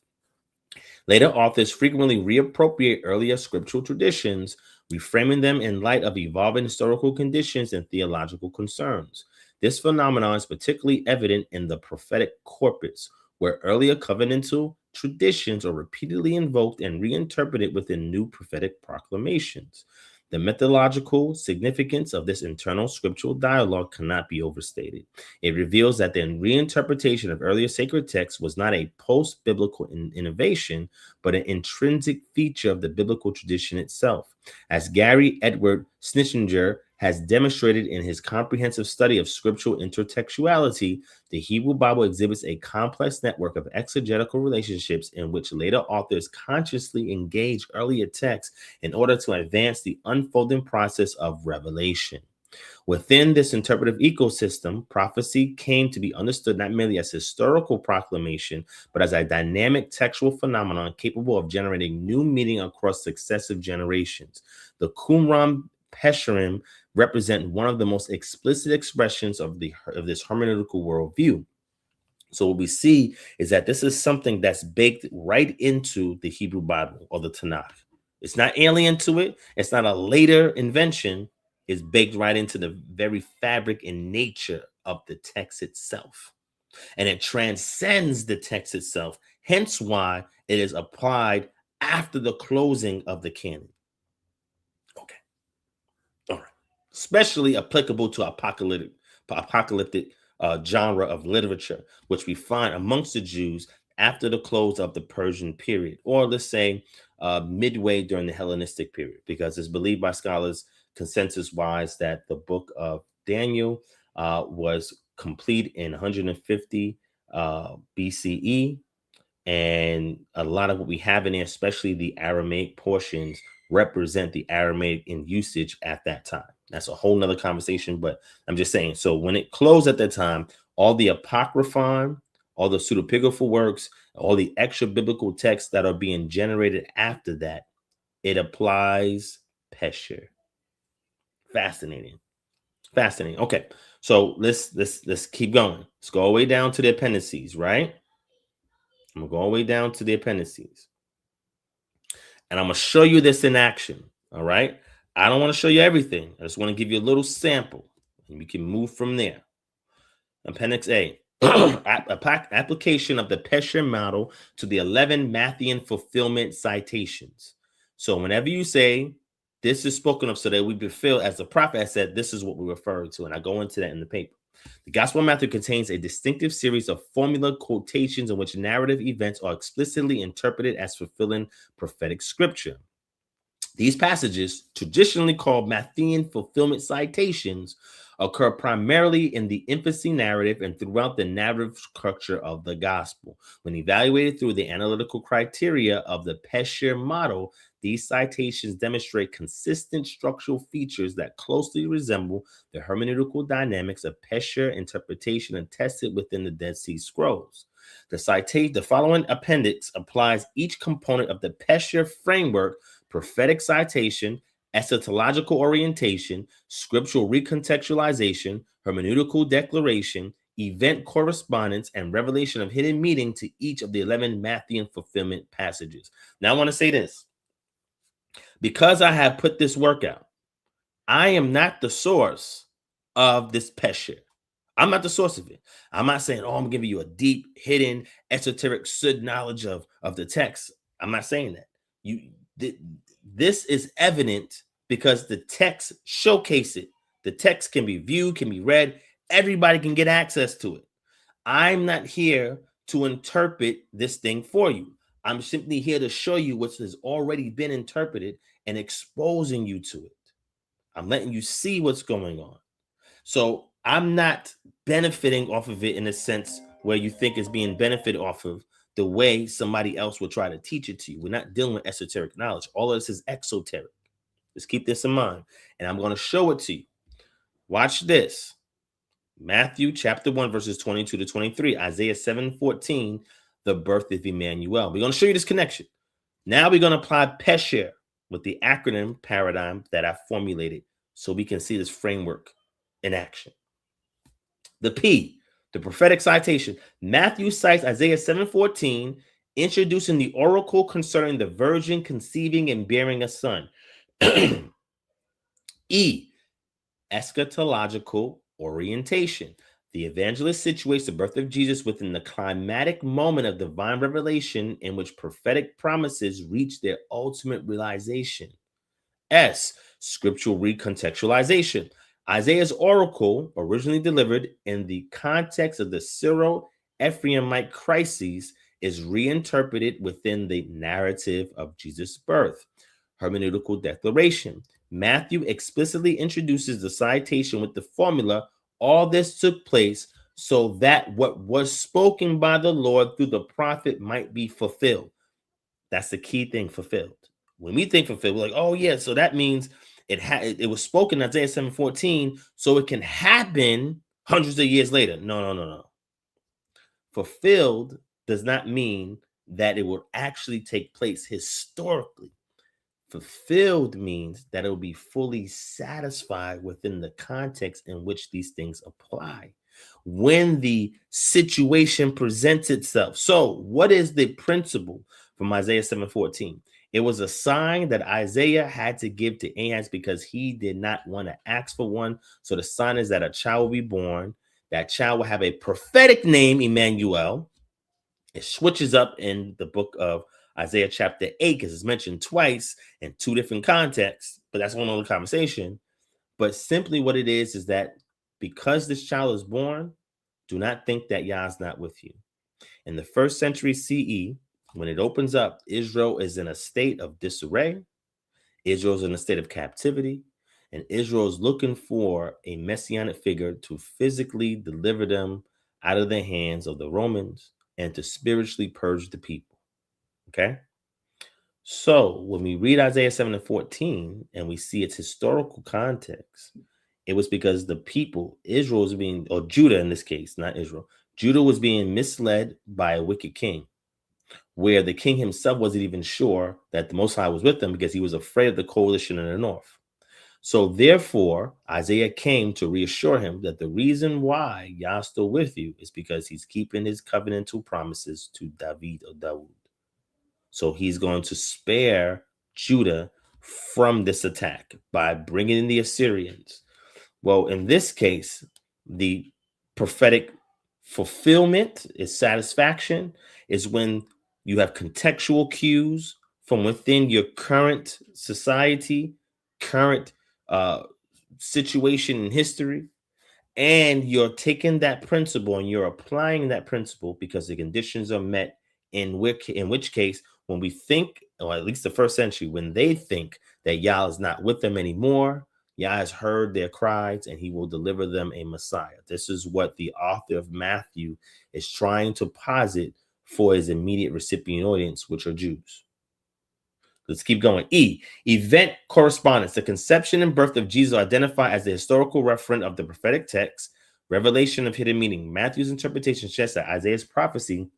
Later authors frequently reappropriate earlier scriptural traditions, reframing them in light of evolving historical conditions and theological concerns. This phenomenon is particularly evident in the prophetic corpus, where earlier covenantal traditions are repeatedly invoked and reinterpreted within new prophetic proclamations. The methodological significance of this internal scriptural dialogue cannot be overstated. It reveals that the reinterpretation of earlier sacred texts was not a post-biblical innovation, but an intrinsic feature of the biblical tradition itself. As Gary Edward Schnitzinger has demonstrated in his comprehensive study of scriptural intertextuality, the Hebrew Bible exhibits a complex network of exegetical relationships in which later authors consciously engage earlier texts in order to advance the unfolding process of revelation. Within this interpretive ecosystem, prophecy came to be understood not merely as historical proclamation, but as a dynamic textual phenomenon capable of generating new meaning across successive generations. The Qumran Pesherim represent one of the most explicit expressions of this hermeneutical worldview. So what we see is that this is something that's baked right into the Hebrew Bible or the Tanakh. It's not alien to it. It's not a later invention. It's baked right into the very fabric and nature of the text itself. And it transcends the text itself, hence why it is applied after the closing of the canon. Okay. All right. Especially applicable to apocalyptic genre of literature, which we find amongst the Jews after the close of the Persian period, or let's say midway during the Hellenistic period, because it's believed by scholars consensus-wise that the book of Daniel was complete in 150 BCE, and a lot of what we have in there, especially the Aramaic portions, represent the Aramaic in usage at that time. That's a whole nother conversation, but I'm just saying. So when it closed at that time, all the apocryphon, all the pseudepigraphal works, all the extra biblical texts that are being generated after that, it applies Pesher. Fascinating. Fascinating. Okay. So let's keep going. Let's go all the way down to the appendices, right? I'm gonna go all the way down to the appendices. And I'm going to show you this in action. All right. I don't want to show you everything. I just want to give you a little sample and we can move from there. Appendix A, application of the Pesher model to the 11 Matthean fulfillment citations. So whenever you say this is spoken of so that we fulfill, as the prophet has said, this is what we refer to. And I go into that in the paper. The Gospel of Matthew contains a distinctive series of formula quotations in which narrative events are explicitly interpreted as fulfilling prophetic scripture. These passages, traditionally called Matthean fulfillment citations, occur primarily in the infancy narrative and throughout the narrative structure of the gospel. When evaluated through the analytical criteria of the Pesher model, these citations demonstrate consistent structural features that closely resemble the hermeneutical dynamics of Pesher interpretation attested within the Dead Sea Scrolls. The following appendix applies each component of the Pesher framework: prophetic citation, eschatological orientation, scriptural recontextualization, hermeneutical declaration, event correspondence, and revelation of hidden meaning to each of the 11 Matthean fulfillment passages. Now, I want to say this. Because I have put this work out, I am not the source of this Pesher. I'm not the source of it. I'm not saying, oh, I'm giving you a deep, hidden, esoteric sud knowledge of the text. I'm not saying that. This is evident because the text showcase it. The text can be viewed, can be read. Everybody can get access to it. I'm not here to interpret this thing for you. I'm simply here to show you what has already been interpreted and exposing you to it. I'm letting you see what's going on. So I'm not benefiting off of it in a sense where you think it's being benefited off of the way somebody else will try to teach it to you. We're not dealing with esoteric knowledge. All of this is exoteric. Just keep this in mind. And I'm going to show it to you. Watch this. Matthew chapter 1, verses 22 to 23. Isaiah 7:14, the birth of Emmanuel. We're going to show you this connection. Now we're going to apply Pesher with the acronym paradigm that I formulated so we can see this framework in action. The P, the prophetic citation. Matthew cites Isaiah 7:14, introducing the oracle concerning the virgin conceiving and bearing a son. E, eschatological orientation. The evangelist situates the birth of Jesus within the climatic moment of divine revelation in which prophetic promises reach their ultimate realization. S, Scriptural recontextualization. Isaiah's oracle, originally delivered in the context of the Syro-Ephraimite crises, is reinterpreted within the narrative of Jesus' birth. Hermeneutical declaration. Matthew explicitly introduces the citation with the formula, all this took place so that what was spoken by the Lord through the prophet might be fulfilled. That's the key thing, fulfilled. When we think fulfilled, we're like, oh yeah, so that means it was spoken in Isaiah 7:14, so it can happen hundreds of years later. No. Fulfilled does not mean that it will actually take place historically. Fulfilled means that it will be fully satisfied within the context in which these things apply when the situation presents itself. So, what is the principle from Isaiah 7:14? It was a sign that Isaiah had to give to Ahaz because he did not want to ask for one. So, the sign is that a child will be born. That child will have a prophetic name, Emmanuel. It switches up in the book of Isaiah chapter 8 because it's mentioned twice in two different contexts, but that's one other conversation. But simply what it is that because this child is born, do not think that Yah's not with you. In the first century CE, when it opens up, Israel is in a state of disarray. Israel's in a state of captivity. And Israel is looking for a messianic figure to physically deliver them out of the hands of the Romans and to spiritually purge the people. Okay? So when we read Isaiah 7:14 and we see its historical context, it was because the people, Israel was being, or Judah in this case, not Israel, Judah was being misled by a wicked king, where the king himself wasn't even sure that the Most High was with them because he was afraid of the coalition in the north. So therefore, Isaiah came to reassure him that the reason why Yah's still with you is because he's keeping his covenantal promises to David or Dawood. So he's going to spare Judah from this attack by bringing in the Assyrians. Well, in this case, the prophetic fulfillment is satisfaction, is when you have contextual cues from within your current society, current situation in history, and you're taking that principle and you're applying that principle because the conditions are met, in which case, when we think, or at least the first century, when they think that Yah is not with them anymore, Yah has heard their cries and he will deliver them a Messiah. This is what the author of Matthew is trying to posit for his immediate recipient audience, which are Jews. Let's keep going. Event correspondence. The conception and birth of Jesus are identified as the historical referent of the prophetic text. Revelation of hidden meaning. Matthew's interpretation suggests that Isaiah's prophecy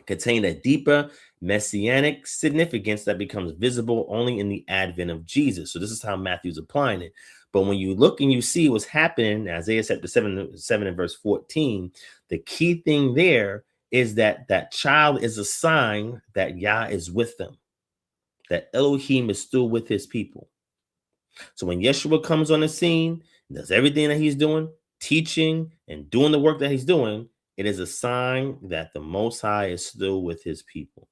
contained a deeper messianic significance that becomes visible only in the advent of Jesus. So this is how Matthew's applying it. But when you look and you see what's happening, Isaiah chapter 7 and verse 14, the key thing there is that that child is a sign that Yah is with them, that Elohim is still with his people. So when Yeshua comes on the scene, does everything that he's doing, teaching and doing the work that he's doing, it is a sign that the Most High is still with his people.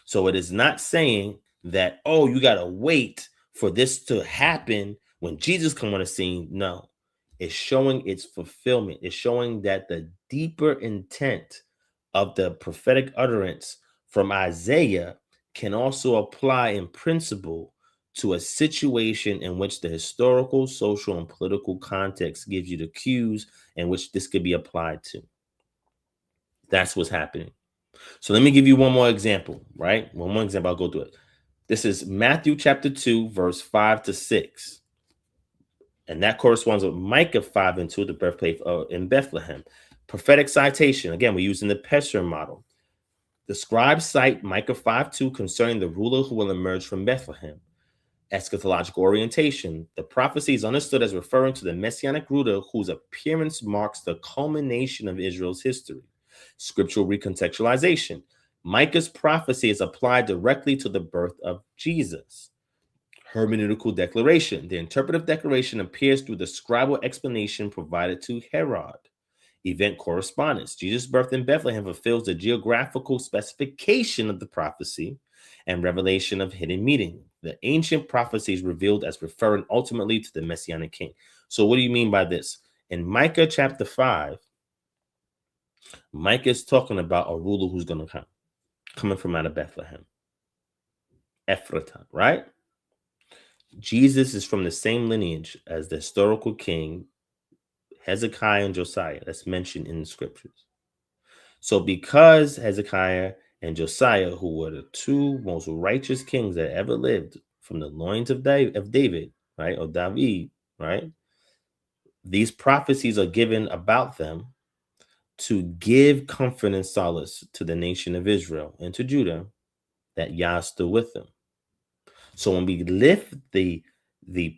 So it is not saying that, oh, you got to wait for this to happen when Jesus comes on the scene. No, it's showing its fulfillment. It's showing that the deeper intent of the prophetic utterance from Isaiah can also apply in principle to a situation in which the historical, social, and political context gives you the cues in which this could be applied to. That's what's happening. So let me give you one more example, right? One more example. I'll go through it. This is Matthew chapter 2, verse 5 to 6. And that corresponds with Micah 5 and 2, the birthplace in Bethlehem. Prophetic citation. Again, we're using the Pesher model. The scribes cite Micah 5:2 concerning the ruler who will emerge from Bethlehem. Eschatological orientation. The prophecy is understood as referring to the messianic ruler whose appearance marks the culmination of Israel's history. Scriptural recontextualization. Micah's prophecy is applied directly to the birth of Jesus. Hermeneutical declaration. The interpretive declaration appears through the scribal explanation provided to Herod. Event correspondence. Jesus' birth in Bethlehem fulfills the geographical specification of the prophecy. and revelation of hidden meaning. The ancient prophecies revealed as referring ultimately to the Messianic king. So what do you mean by this? In Micah chapter 5, Micah is talking about a ruler who's going to come, coming from out of Bethlehem, Ephratah, right? Jesus is from the same lineage as the historical king Hezekiah and Josiah that's mentioned in the scriptures. So because Hezekiah and Josiah, who were the two most righteous kings that ever lived from the loins of David, right, or David, right, these prophecies are given about them to give comfort and solace to the nation of Israel and to Judah that Yah stood with them. So when we lift the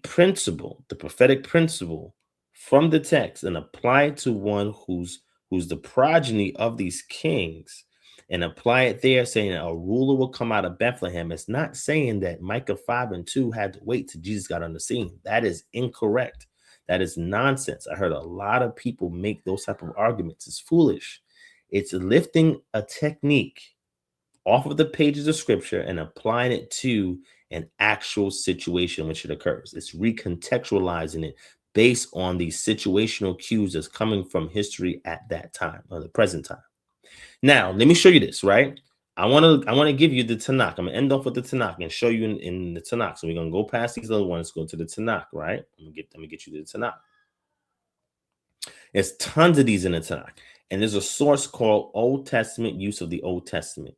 principle, the prophetic principle from the text and apply it to one who's the progeny of these kings and apply it there, saying a ruler will come out of Bethlehem, it's not saying that Micah 5 and 2 had to wait till Jesus got on the scene. That is incorrect. That is nonsense. I heard a lot of people make those type of arguments. It's foolish. It's lifting a technique off of the pages of scripture and applying it to an actual situation in which it occurs. It's recontextualizing it based on the situational cues that's coming from history at that time or the present time. Now, let me show you this, right? I want to give you the Tanakh. I'm going to end off with the Tanakh and show you in the Tanakh. So we're going to go past these other ones, go to the Tanakh, right? Let me get you the Tanakh. There's tons of these in the Tanakh. And there's a source called Old Testament Use of the Old Testament.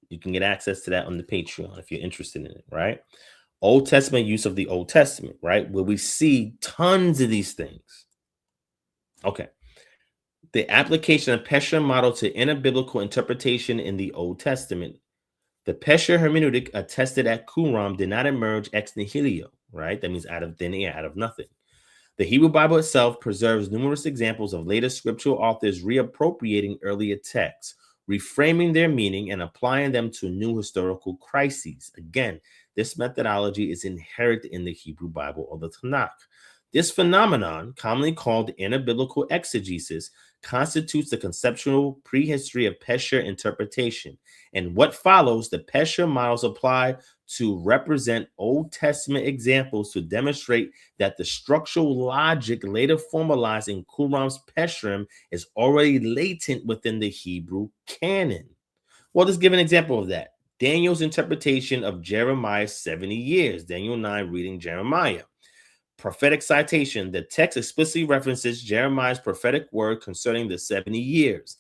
You can get access to that on the Patreon if you're interested in it, right? Old Testament Use of the Old Testament, right? Where we see tons of these things. Okay. The application of Pesher model to inner biblical interpretation in the Old Testament. The Pesher hermeneutic attested at Qumran did not emerge ex nihilo, right? That means out of thin air, out of nothing. The Hebrew Bible itself preserves numerous examples of later scriptural authors reappropriating earlier texts, reframing their meaning and applying them to new historical crises. Again, this methodology is inherent in the Hebrew Bible or the Tanakh. This phenomenon, commonly called inner biblical exegesis, constitutes the conceptual prehistory of Pesher interpretation. And what follows, the Pesher models apply to represent Old Testament examples to demonstrate that the structural logic later formalized in Qumran's Pesherim is already latent within the Hebrew canon. Well, let's give an example of that. Daniel's interpretation of Jeremiah's 70 years. Daniel 9 reading Jeremiah. Prophetic citation. The text explicitly references Jeremiah's prophetic word concerning the 70 years.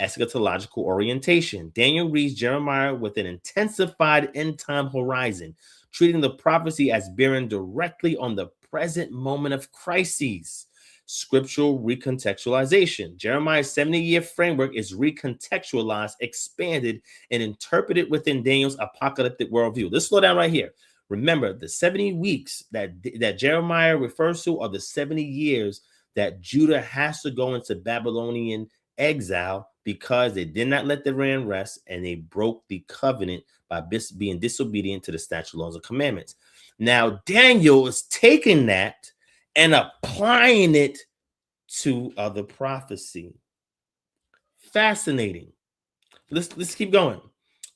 Eschatological orientation. Daniel reads Jeremiah with an intensified end-time horizon, treating the prophecy as bearing directly on the present moment of crises. Scriptural recontextualization. Jeremiah's 70-year framework is recontextualized, expanded, and interpreted within Daniel's apocalyptic worldview. Let's slow down right here. Remember, the 70 weeks that Jeremiah refers to are the 70 years that Judah has to go into Babylonian exile because they did not let the land rest and they broke the covenant by being disobedient to the statute, laws, and commandments. Now, Daniel is taking that and applying it to other prophecy. Fascinating. Let's keep going.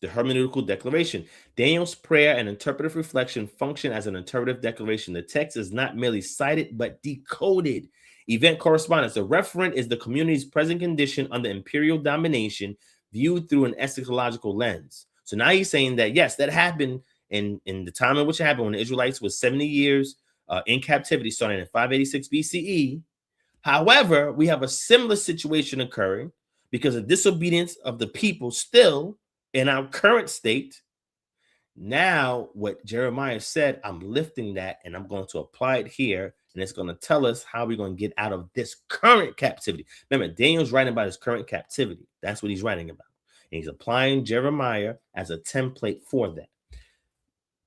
The hermeneutical declaration. Daniel's prayer and interpretive reflection function as an interpretive declaration. The text is not merely cited, but decoded. Event correspondence. The referent is the community's present condition under imperial domination viewed through an eschatological lens. So now he's saying that, yes, that happened in the time in which it happened when the Israelites was 70 years in captivity starting in 586 BCE. However, we have a similar situation occurring because of disobedience of the people still in our current state. Now, what Jeremiah said, I'm lifting that and I'm going to apply it here. And it's going to tell us how we're going to get out of this current captivity. Remember, Daniel's writing about his current captivity. That's what he's writing about. And he's applying Jeremiah as a template for that.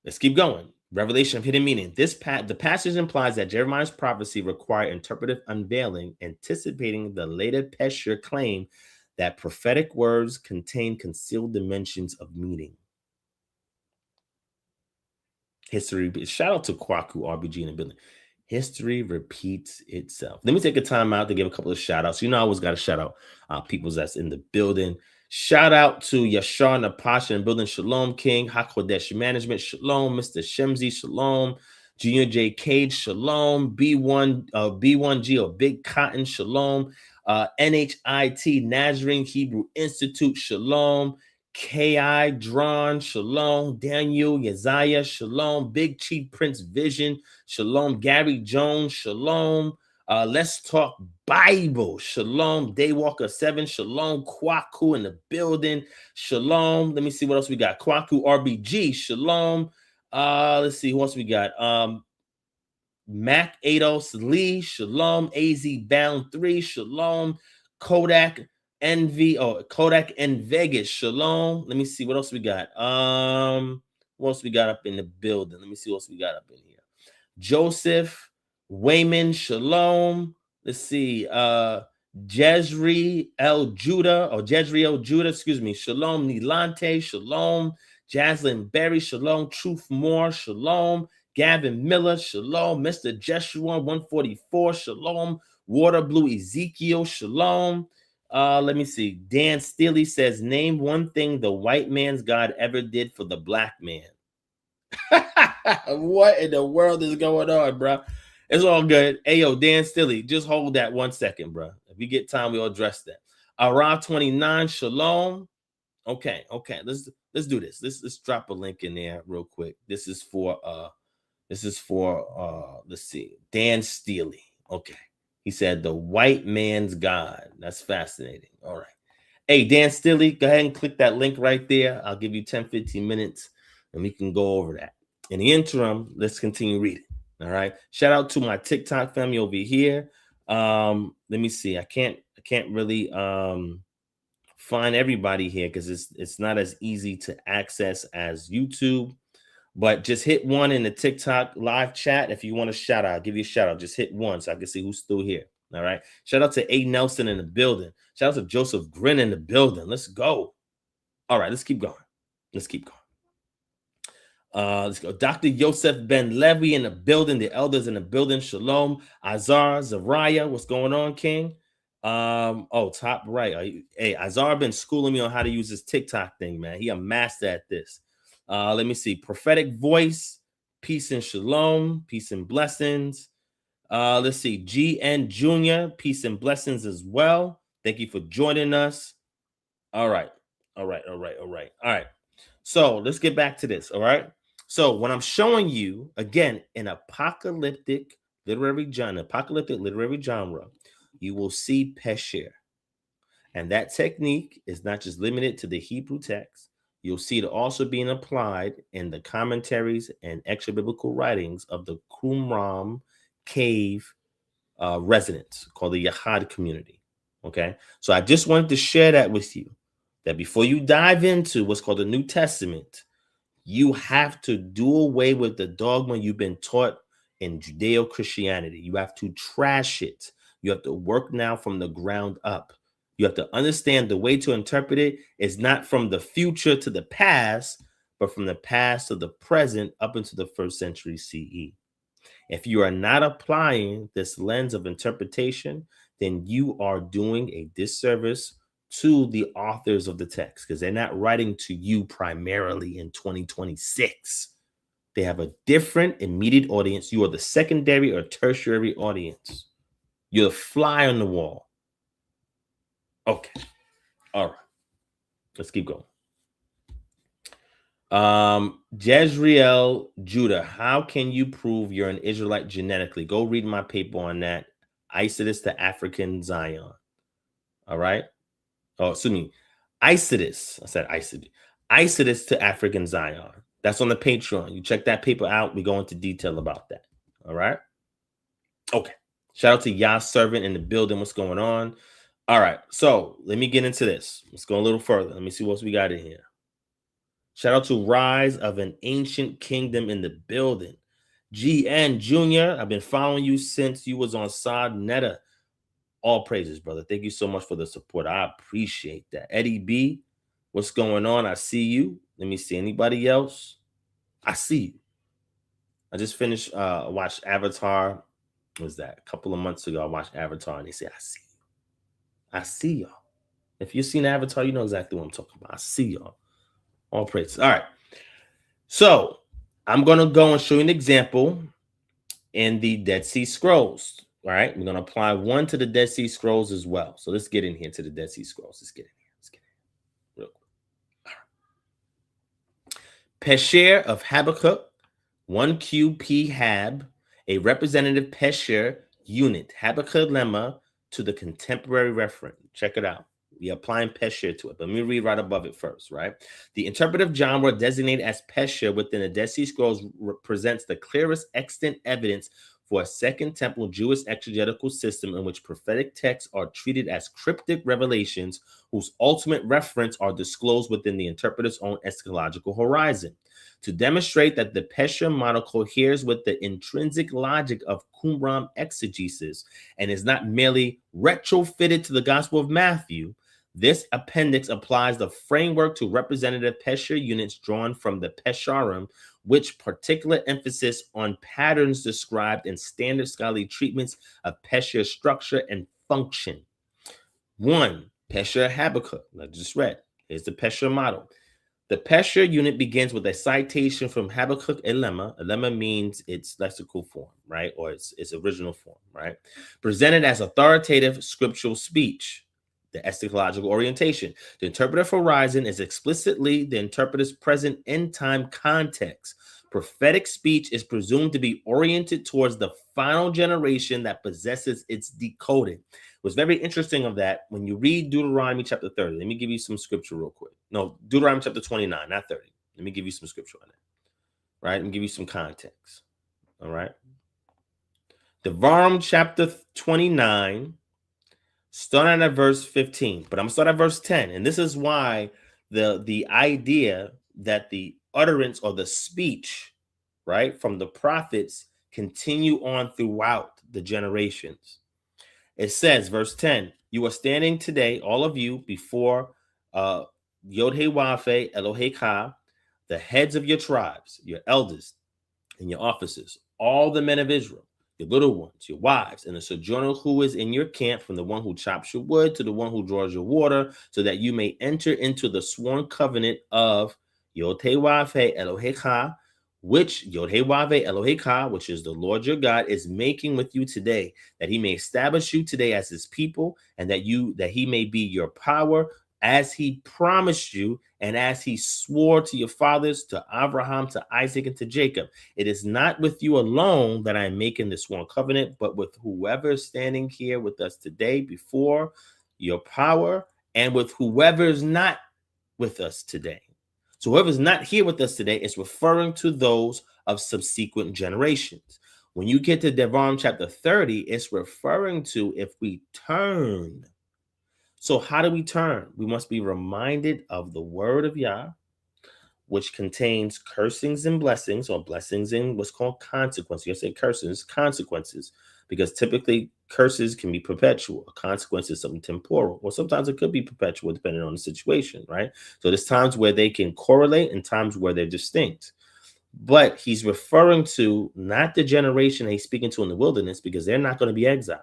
Let's keep going. Revelation of hidden meaning. The passage implies that Jeremiah's prophecy required interpretive unveiling, anticipating the later Pesher claim that prophetic words contain concealed dimensions of meaning. History. Shout out to Kwaku, RBG in the building. History repeats itself. Let me take a time out to give a couple of shout outs. You know, I always got to shout out people that's in the building. Shout out to Yashar Napasha in building. Shalom King, Hakodesh Management. Shalom, Mr. Shemzi. Shalom, Junior J Cage. Shalom, B1G or Big Cotton. Shalom, NHIT Nazarene Hebrew Institute. Shalom, KI Drawn. Shalom, Daniel Yaziah. Shalom, Big Chief Prince Vision. Shalom, Gary Jones. Shalom. Let's Talk Bible. Shalom, Daywalker 7. Shalom, Kwaku in the building. Shalom. Let me see what else we got. Kwaku RBG. Shalom. Let's see who else we got. Mac Ados Lee. Shalom. AZ Bound 3. Shalom. Kodak Envy or Kodak and Vegas. Shalom. Let me see what else we got. What else we got up in the building? Let me see what else we got up in here. Joseph Wayman, Shalom. Let's see. Jezreel Judah, excuse me. Shalom, Nilante, Shalom. Jaslyn Berry, Shalom. Truth Moore, Shalom. Gavin Miller, Shalom. Mr. Jeshua 144, Shalom. Water Blue Ezekiel, Shalom. Let me see. Dan Steely says, name one thing the white man's God ever did for the black man. What in the world is going on, bro? It's all good. Hey, yo, Dan Stilly, just hold that 1 second, bro. If we get time, we'll address that. Ra 29, Shalom. Okay. Let's do this. Let's drop a link in there real quick. This is for let's see, Dan Steely. Okay. He said the white man's God. That's fascinating. All right. Hey, Dan Steely, go ahead and click that link right there. I'll give you 10-15 minutes and we can go over that. In the interim, let's continue reading. All right. Shout out to my TikTok family over here. Let me see. I can't really find everybody here because it's not as easy to access as YouTube. But just hit 1 in the TikTok live chat if you want a shout out. I'll give you a shout out. Just hit 1 so I can see who's still here. All right. Shout out to A. Nelson in the building. Shout out to Joseph Grin in the building. Let's go. All right. Let's keep going. Let's go. Dr. Yosef Ben Levi in the building. The elders in the building. Shalom. Azar, Zariah. What's going on, King? Top right. Hey, Azar been schooling me on how to use this TikTok thing, man. He a master at this. Let me see. Prophetic Voice. Peace and shalom. Peace and blessings. Let's see. GN Jr. Peace and blessings as well. Thank you for joining us. All right. So let's get back to this. All right. So when I'm showing you, again, an apocalyptic literary genre, you will see Pesher. And that technique is not just limited to the Hebrew text. You'll see it also being applied in the commentaries and extra biblical writings of the Qumran cave residents called the Yahad community. Okay. So I just wanted to share that with you, that before you dive into what's called the New Testament, you have to do away with the dogma you've been taught in Judeo-Christianity. You have to trash it. You have to work now from the ground up. You have to understand the way to interpret it is not from the future to the past, but from the past to the present up into the 1st century CE. If you are not applying this lens of interpretation, then you are doing a disservice to the authors of the text, because they're not writing to you primarily in 2026. They have a different immediate audience. You are the secondary or tertiary audience. You're the fly on the wall. Okay. All right. Let's keep going. Jezreel Judah, how can you prove you're an Israelite genetically? Go read my paper on that. Isidus to African Zion. All right. Oh, excuse me. Isidus. I said Isidus. Isidus to African Zion. That's on the Patreon. You check that paper out. We go into detail about that. All right. Okay. Shout out to Yah's servant in the building. What's going on? All right. So let me get into this. Let's go a little further. Let me see what else we got in here. Shout out to Rise of an Ancient Kingdom in the building. GN Jr., I've been following you since you was on Sod Netta. All praises, brother. Thank you so much for the support. I appreciate that. Eddie B, what's going on? I see you. Let me see. Anybody else? I see you. I just finished, watched Avatar was that? A couple of months ago, I watched Avatar and they said, I see you. I see y'all. If you've seen Avatar, you know exactly what I'm talking about. I see y'all. All praise. All right. So I'm going to go and show you an example in the Dead Sea Scrolls. All right. We're going to apply one to the Dead Sea Scrolls as well. So let's get in here to the Dead Sea Scrolls. Let's get in here. Let's get in here real quick. All right. Pesher of Habakkuk, 1QP Hab, a representative Pesher unit, Habakkuk lemma to the contemporary referent. Check it out. We applying Pesher to it, but let me read right above it first, right? The interpretive genre designated as Pesher within the Dead Sea Scrolls presents the clearest extant evidence for a Second Temple Jewish exegetical system in which prophetic texts are treated as cryptic revelations whose ultimate reference are disclosed within the interpreter's own eschatological horizon. To demonstrate that the Pesher model coheres with the intrinsic logic of Qumran exegesis and is not merely retrofitted to the Gospel of Matthew, this appendix applies the framework to representative Pesher units drawn from the Pesharim, which particular emphasis on patterns described in standard scholarly treatments of Pesher structure and function. 1. Pesher Habakkuk. I just read. Here's the Pesher model. The Pesher unit begins with a citation from Habakkuk a lemma. A lemma means its lexical form, right? Or its original form, right? Presented as authoritative scriptural speech. The eschatological orientation. The interpretive horizon is explicitly the interpreter's present end time context. Prophetic speech is presumed to be oriented towards the final generation that possesses its decoding. What's very interesting of that, when you read Deuteronomy chapter 30, let me give you some scripture real quick. No, Deuteronomy chapter 29, not 30. Let me give you some scripture on that, right? And give you some context, all right? Devarim chapter 29, starting at verse 15, but I'm going to start at verse 10. And this is why the idea that the utterance or the speech, right, from the prophets continue on throughout the generations. It says, verse 10, you are standing today, all of you, before Yod-Heh-Wav-Heh, Elohei-Ka, the heads of your tribes, your elders and your officers, all the men of Israel, your little ones, your wives, and the sojourner who is in your camp, from the one who chops your wood to the one who draws your water, so that you may enter into the sworn covenant of Yod-Heh-Wav-Heh, Elohei-Ka, which Yod-Heh-Wav-Heh, Elohei-Ka, which is the Lord your God, is making with you today, that he may establish you today as his people, and that he may be your power, as he promised you, and as he swore to your fathers, to Abraham, to Isaac, and to Jacob. It is not with you alone that I am making this sworn covenant, but with whoever is standing here with us today before your power, and with whoever is not with us today. So whoever's not here with us today is referring to those of subsequent generations. When you get to Devarim chapter 30, it's referring to if we turn. So how do we turn? We must be reminded of the word of Yah, which contains cursings and blessings, or blessings and what's called consequences. You say cursings, consequences, because typically curses can be perpetual. A consequence is something temporal, or sometimes it could be perpetual depending on the situation, right? So there's times where they can correlate and times where they're distinct. But he's referring to not the generation he's speaking to in the wilderness, because they're not going to be exiled.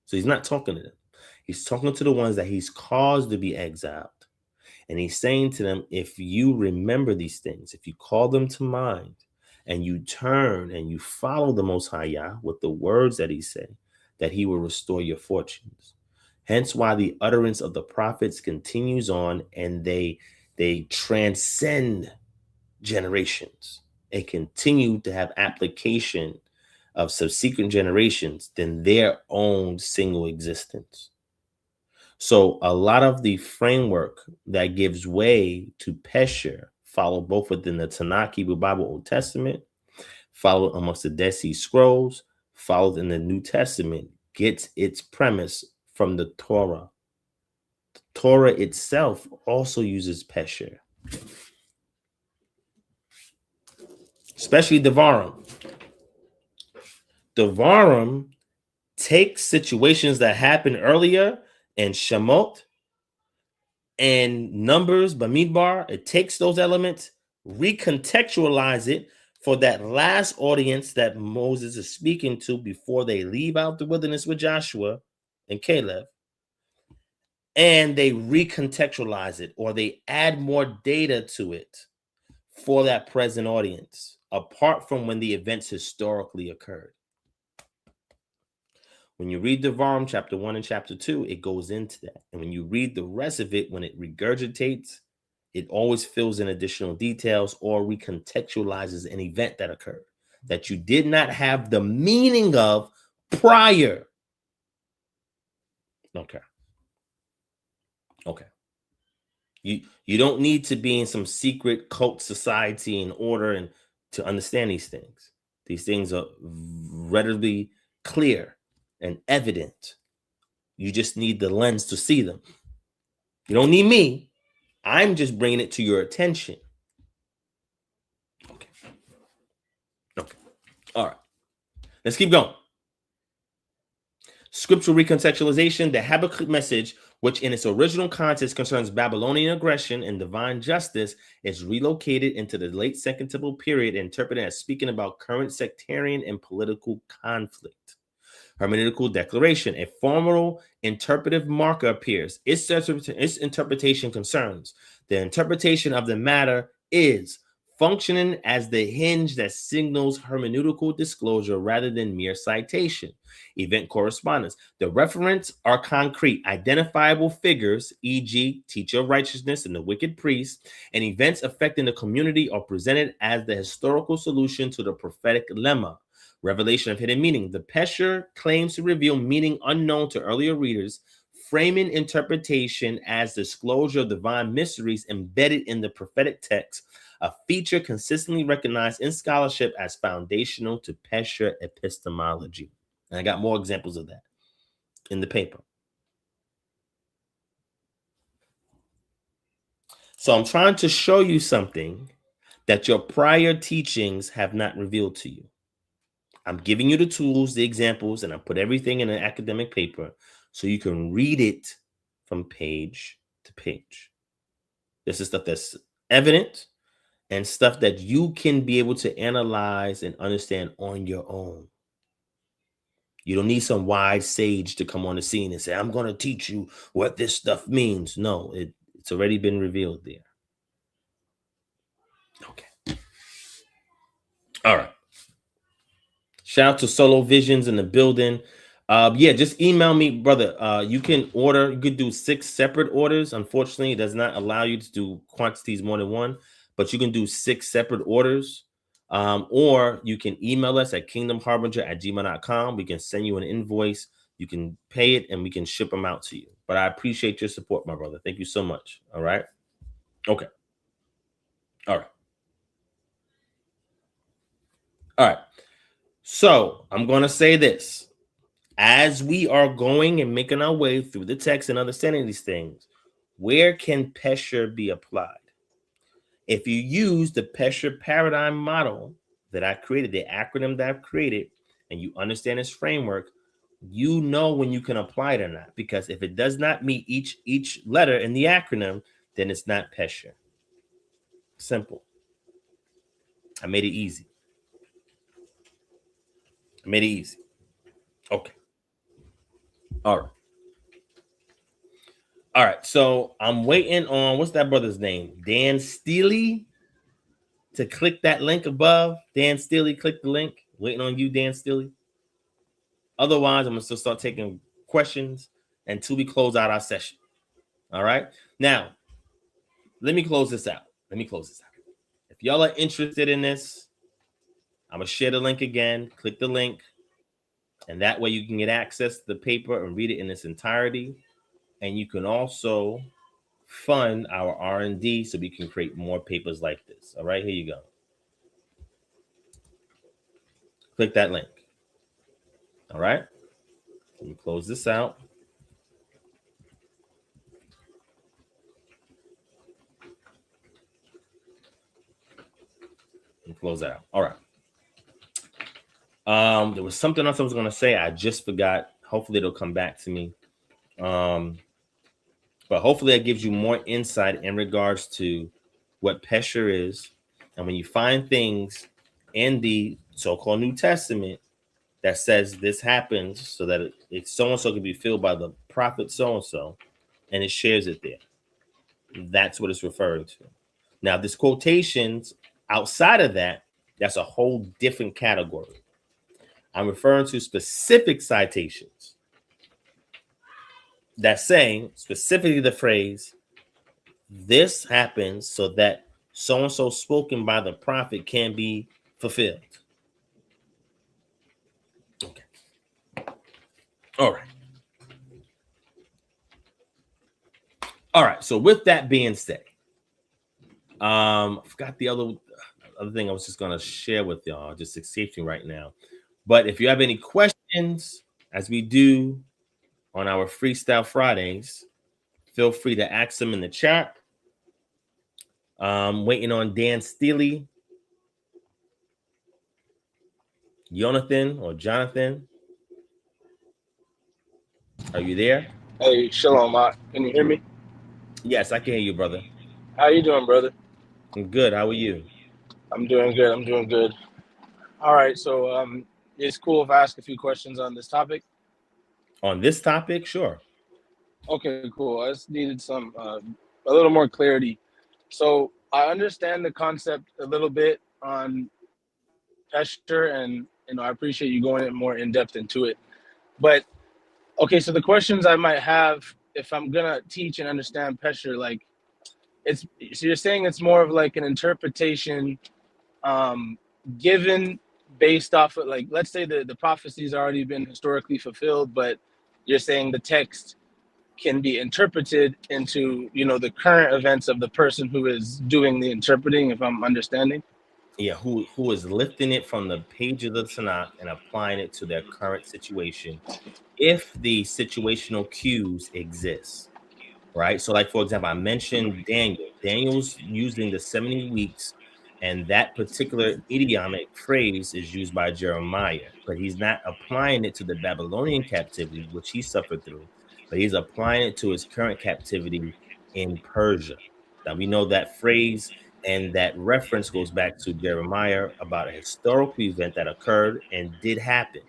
So he's not talking to them. He's talking to the ones that he's caused to be exiled. And he's saying to them, if you remember these things, if you call them to mind, and you turn and you follow the Most High Yah with the words that he said, that he will restore your fortunes. Hence why the utterance of the prophets continues on, and they transcend generations. They continue to have application of subsequent generations than their own single existence. So a lot of the framework that gives way to Pesher, followed both within the Tanakh, Hebrew Bible, Old Testament, followed amongst the Dead Sea Scrolls, followed in the New Testament, gets its premise from the Torah. The Torah itself also uses Pesher, especially Devarim. Devarim takes situations that happened earlier in Shemot and Numbers, Bamidbar. It takes those elements, recontextualize it for that last audience that Moses is speaking to before they leave out the wilderness with Joshua and Caleb, and they recontextualize it or they add more data to it for that present audience, apart from when the events historically occurred. When you read Devarim chapter 1 and chapter 2, it goes into that. And when you read the rest of it, when it regurgitates, it always fills in additional details or recontextualizes an event that occurred that you did not have the meaning of prior. Okay. You don't need to be in some secret cult society in order and to understand these things. These things are readily clear and evident. You just need the lens to see them. You don't need me. I'm just bringing it to your attention. Okay. All right. Let's keep going. Scriptural recontextualization, the Habakkuk message, which in its original context concerns Babylonian aggression and divine justice, is relocated into the late Second Temple period, interpreted as speaking about current sectarian and political conflict. Hermeneutical declaration, a formal interpretive marker appears. Its interpretation concerns the interpretation of the matter is functioning as the hinge that signals hermeneutical disclosure rather than mere citation. Event correspondence. The referents are concrete, identifiable figures, e.g., teacher of righteousness and the wicked priest, and events affecting the community are presented as the historical solution to the prophetic lemma. Revelation of hidden meaning. The Pesher claims to reveal meaning unknown to earlier readers, framing interpretation as disclosure of divine mysteries embedded in the prophetic text, a feature consistently recognized in scholarship as foundational to Pesher epistemology. And I got more examples of that in the paper. So I'm trying to show you something that your prior teachings have not revealed to you. I'm giving you the tools, the examples, and I put everything in an academic paper so you can read it from page to page. This is stuff that's evident and stuff that you can be able to analyze and understand on your own. You don't need some wise sage to come on the scene and say, I'm going to teach you what this stuff means. No, it's already been revealed there. Okay. All right. Shout out to Solo Visions in the building. Yeah, just email me, brother. You could do 6 separate orders. Unfortunately, it does not allow you to do quantities more than one, but you can do 6 separate orders. Or you can email us at kingdomharbinger@gmail.com. We can send you an invoice. You can pay it and we can ship them out to you. But I appreciate your support, my brother. Thank you so much. All right. Okay. All right. All right. So I'm going to say this. As we are going and making our way through the text and understanding these things, where can Pesher be applied? If you use the Pesher paradigm model that I created, the acronym that I've created, and you understand its framework, you know when you can apply it or not. Because if it does not meet each letter in the acronym, then it's not Pesher. Simple. I made it easy. Okay. All right. All right. So I'm waiting on, what's that brother's name? Dan Steely, to click that link above. Dan Steely, click the link. Waiting on you, Dan Steely. Otherwise, I'm going to still start taking questions until we close out our session. All right. Now, let me close this out. If y'all are interested in this, I'm going to share the link again. Click the link. And that way you can get access to the paper and read it in its entirety. And you can also fund our R&D so we can create more papers like this. All right, here you go. Click that link. All right. Let me close this out. And close that out. All right. There was something else I was going to say. I just forgot. Hopefully it'll come back to me. But hopefully that gives you more insight in regards to what Pesher is. And when you find things in the so-called New Testament that says this happens so that it so-and-so can be filled by the prophet so-and-so, and it shares it there. That's what it's referring to. Now, this quotations outside of that, that's a whole different category. I'm referring to specific citations that's saying specifically the phrase, this happens so that so-and-so spoken by the prophet can be fulfilled. Okay. All right. All right. So with that being said, I forgot the other thing I was just going to share with y'all, just escaping right now. But if you have any questions, as we do on our Freestyle Fridays, feel free to ask them in the chat. Waiting on Dan Steely, Jonathan. Are you there? Hey, Shalom, can you hear me? Yes, I can hear you, brother. How you doing, brother? I'm good. How are you? I'm doing good. All right, so it's cool if I ask a few questions on this topic. On this topic, sure. Okay, cool. I just needed some a little more clarity. So I understand the concept a little bit on Pesher, and I appreciate you going more in depth into it. But okay, so the questions I might have if I'm gonna teach and understand Pesher, like so you're saying it's more of like an interpretation given based off of, like, let's say the prophecy's already been historically fulfilled, but you're saying the text can be interpreted into, the current events of the person who is doing the interpreting, if I'm understanding. Yeah, who is lifting it from the page of the Tanakh and applying it to their current situation, if the situational cues exist, right? So, like, for example, I mentioned Daniel. Daniel's using the 70 weeks, and that particular idiomatic phrase is used by Jeremiah, but he's not applying it to the Babylonian captivity, which he suffered through, but he's applying it to his current captivity in Persia. Now, we know that phrase and that reference goes back to Jeremiah about a historical event that occurred and did happen.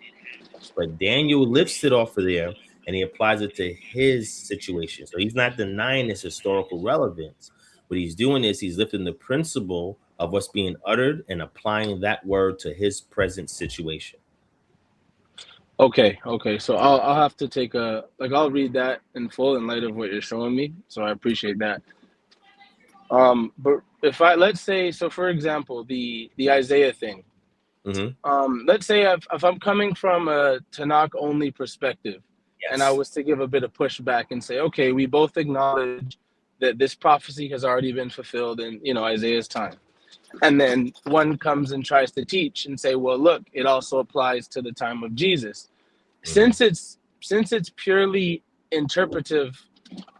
But Daniel lifts it off of there and he applies it to his situation. So he's not denying its historical relevance. What he's doing is he's lifting the principle of what's being uttered and applying that word to his present situation. Okay, so I'll have to take I'll read that in full in light of what you're showing me. So I appreciate that. But if let's say, so for example, the Isaiah thing. Let's say if I'm coming from a Tanakh only perspective, and I was to give a bit of pushback and say, okay, we both acknowledge that this prophecy has already been fulfilled in Isaiah's time, and then one comes and tries to teach and say, well, look, it also applies to the time of Jesus. Since it's purely interpretive,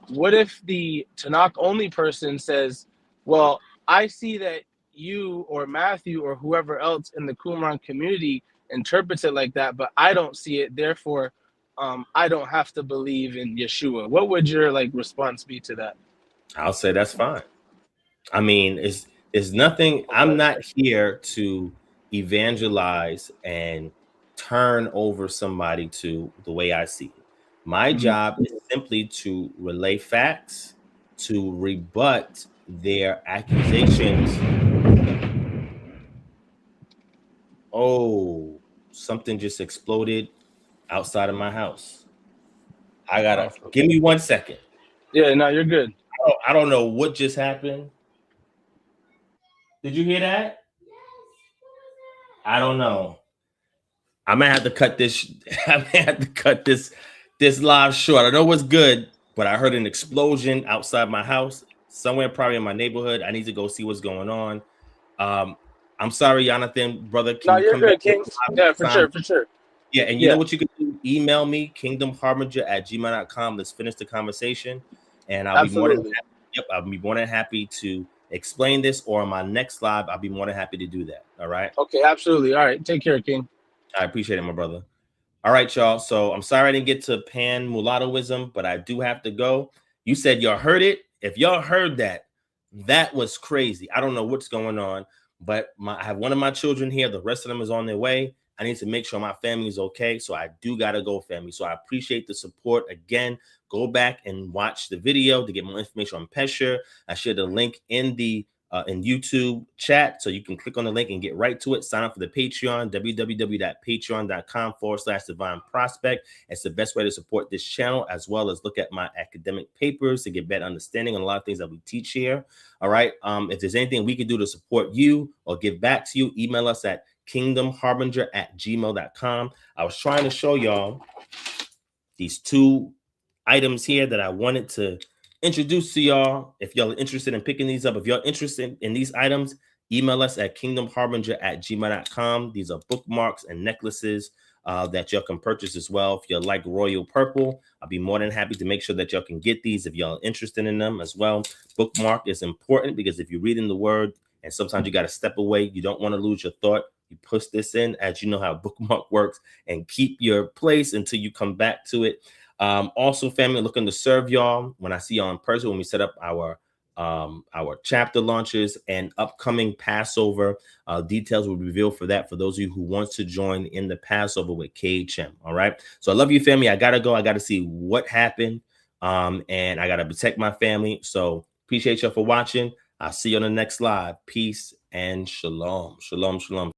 what if the Tanakh only person says, well, I see that you or Matthew or whoever else in the Qumran community interprets it like that, but I don't see it. Therefore, I don't have to believe in Yeshua. What would your response be to that? I'll say that's fine. I mean, it's nothing. I'm not here to evangelize and turn over somebody to the way I see it. My job is simply to relay facts, to rebut their accusations. Oh, something just exploded outside of my house. I gotta give me 1 second. Yeah, no, you're good. I don't know what just happened. Did you hear that? I don't know. I might have to cut this. I may have to cut this live short. I know what's good, but I heard an explosion outside my house, somewhere probably in my neighborhood. I need to go see what's going on. I'm sorry, Jonathan, brother. Can you you're come good, back? King. Yeah, for sure. Yeah, and you know what you can do? Email me, kingdomharbinger@gmail.com. Let's finish the conversation, and I'll be more than happy. Yep, I'll be more than happy to explain this, or on my next live, I'll be more than happy to do that. All right. Okay, absolutely. All right, take care, King. I appreciate it, my brother. All right, y'all. So I'm sorry I didn't get to pan mulattoism, but I do have to go. You said y'all heard it. If y'all heard that, that was crazy. I don't know what's going on, but I have one of my children here. The rest of them is on their way. I need to make sure my family is okay. So I do got to go, family. So I appreciate the support. Again, go back and watch the video to get more information on Pesher. I shared the link in the in YouTube chat, so you can click on the link and get right to it. Sign up for the Patreon, www.patreon.com/divine prospect. It's the best way to support this channel, as well as look at my academic papers to get better understanding on a lot of things that we teach here. All right. If there's anything we can do to support you or give back to you, email us at kingdomharbinger@gmail.com. I was trying to show y'all these two items here that I wanted to introduce to y'all. If y'all are interested in picking these up, if y'all interested in these items, email us at kingdomharbinger@gmail.com. These are bookmarks and necklaces that y'all can purchase as well. If you like royal purple, I'll be more than happy to make sure that y'all can get these if y'all are interested in them as well. Bookmark is important because if you're reading the word and sometimes you got to step away, you don't want to lose your thought. You push this in, as you know how bookmark works, and keep your place until you come back to it. Also, family, looking to serve y'all when I see y'all in person, when we set up our chapter launches and upcoming Passover. Details will be revealed for that for those of you who want to join in the Passover with KHM. All right. So I love you, family. I gotta go. I gotta see what happened. And I gotta protect my family. So appreciate y'all for watching. I'll see you on the next live. Peace and shalom. Shalom, shalom.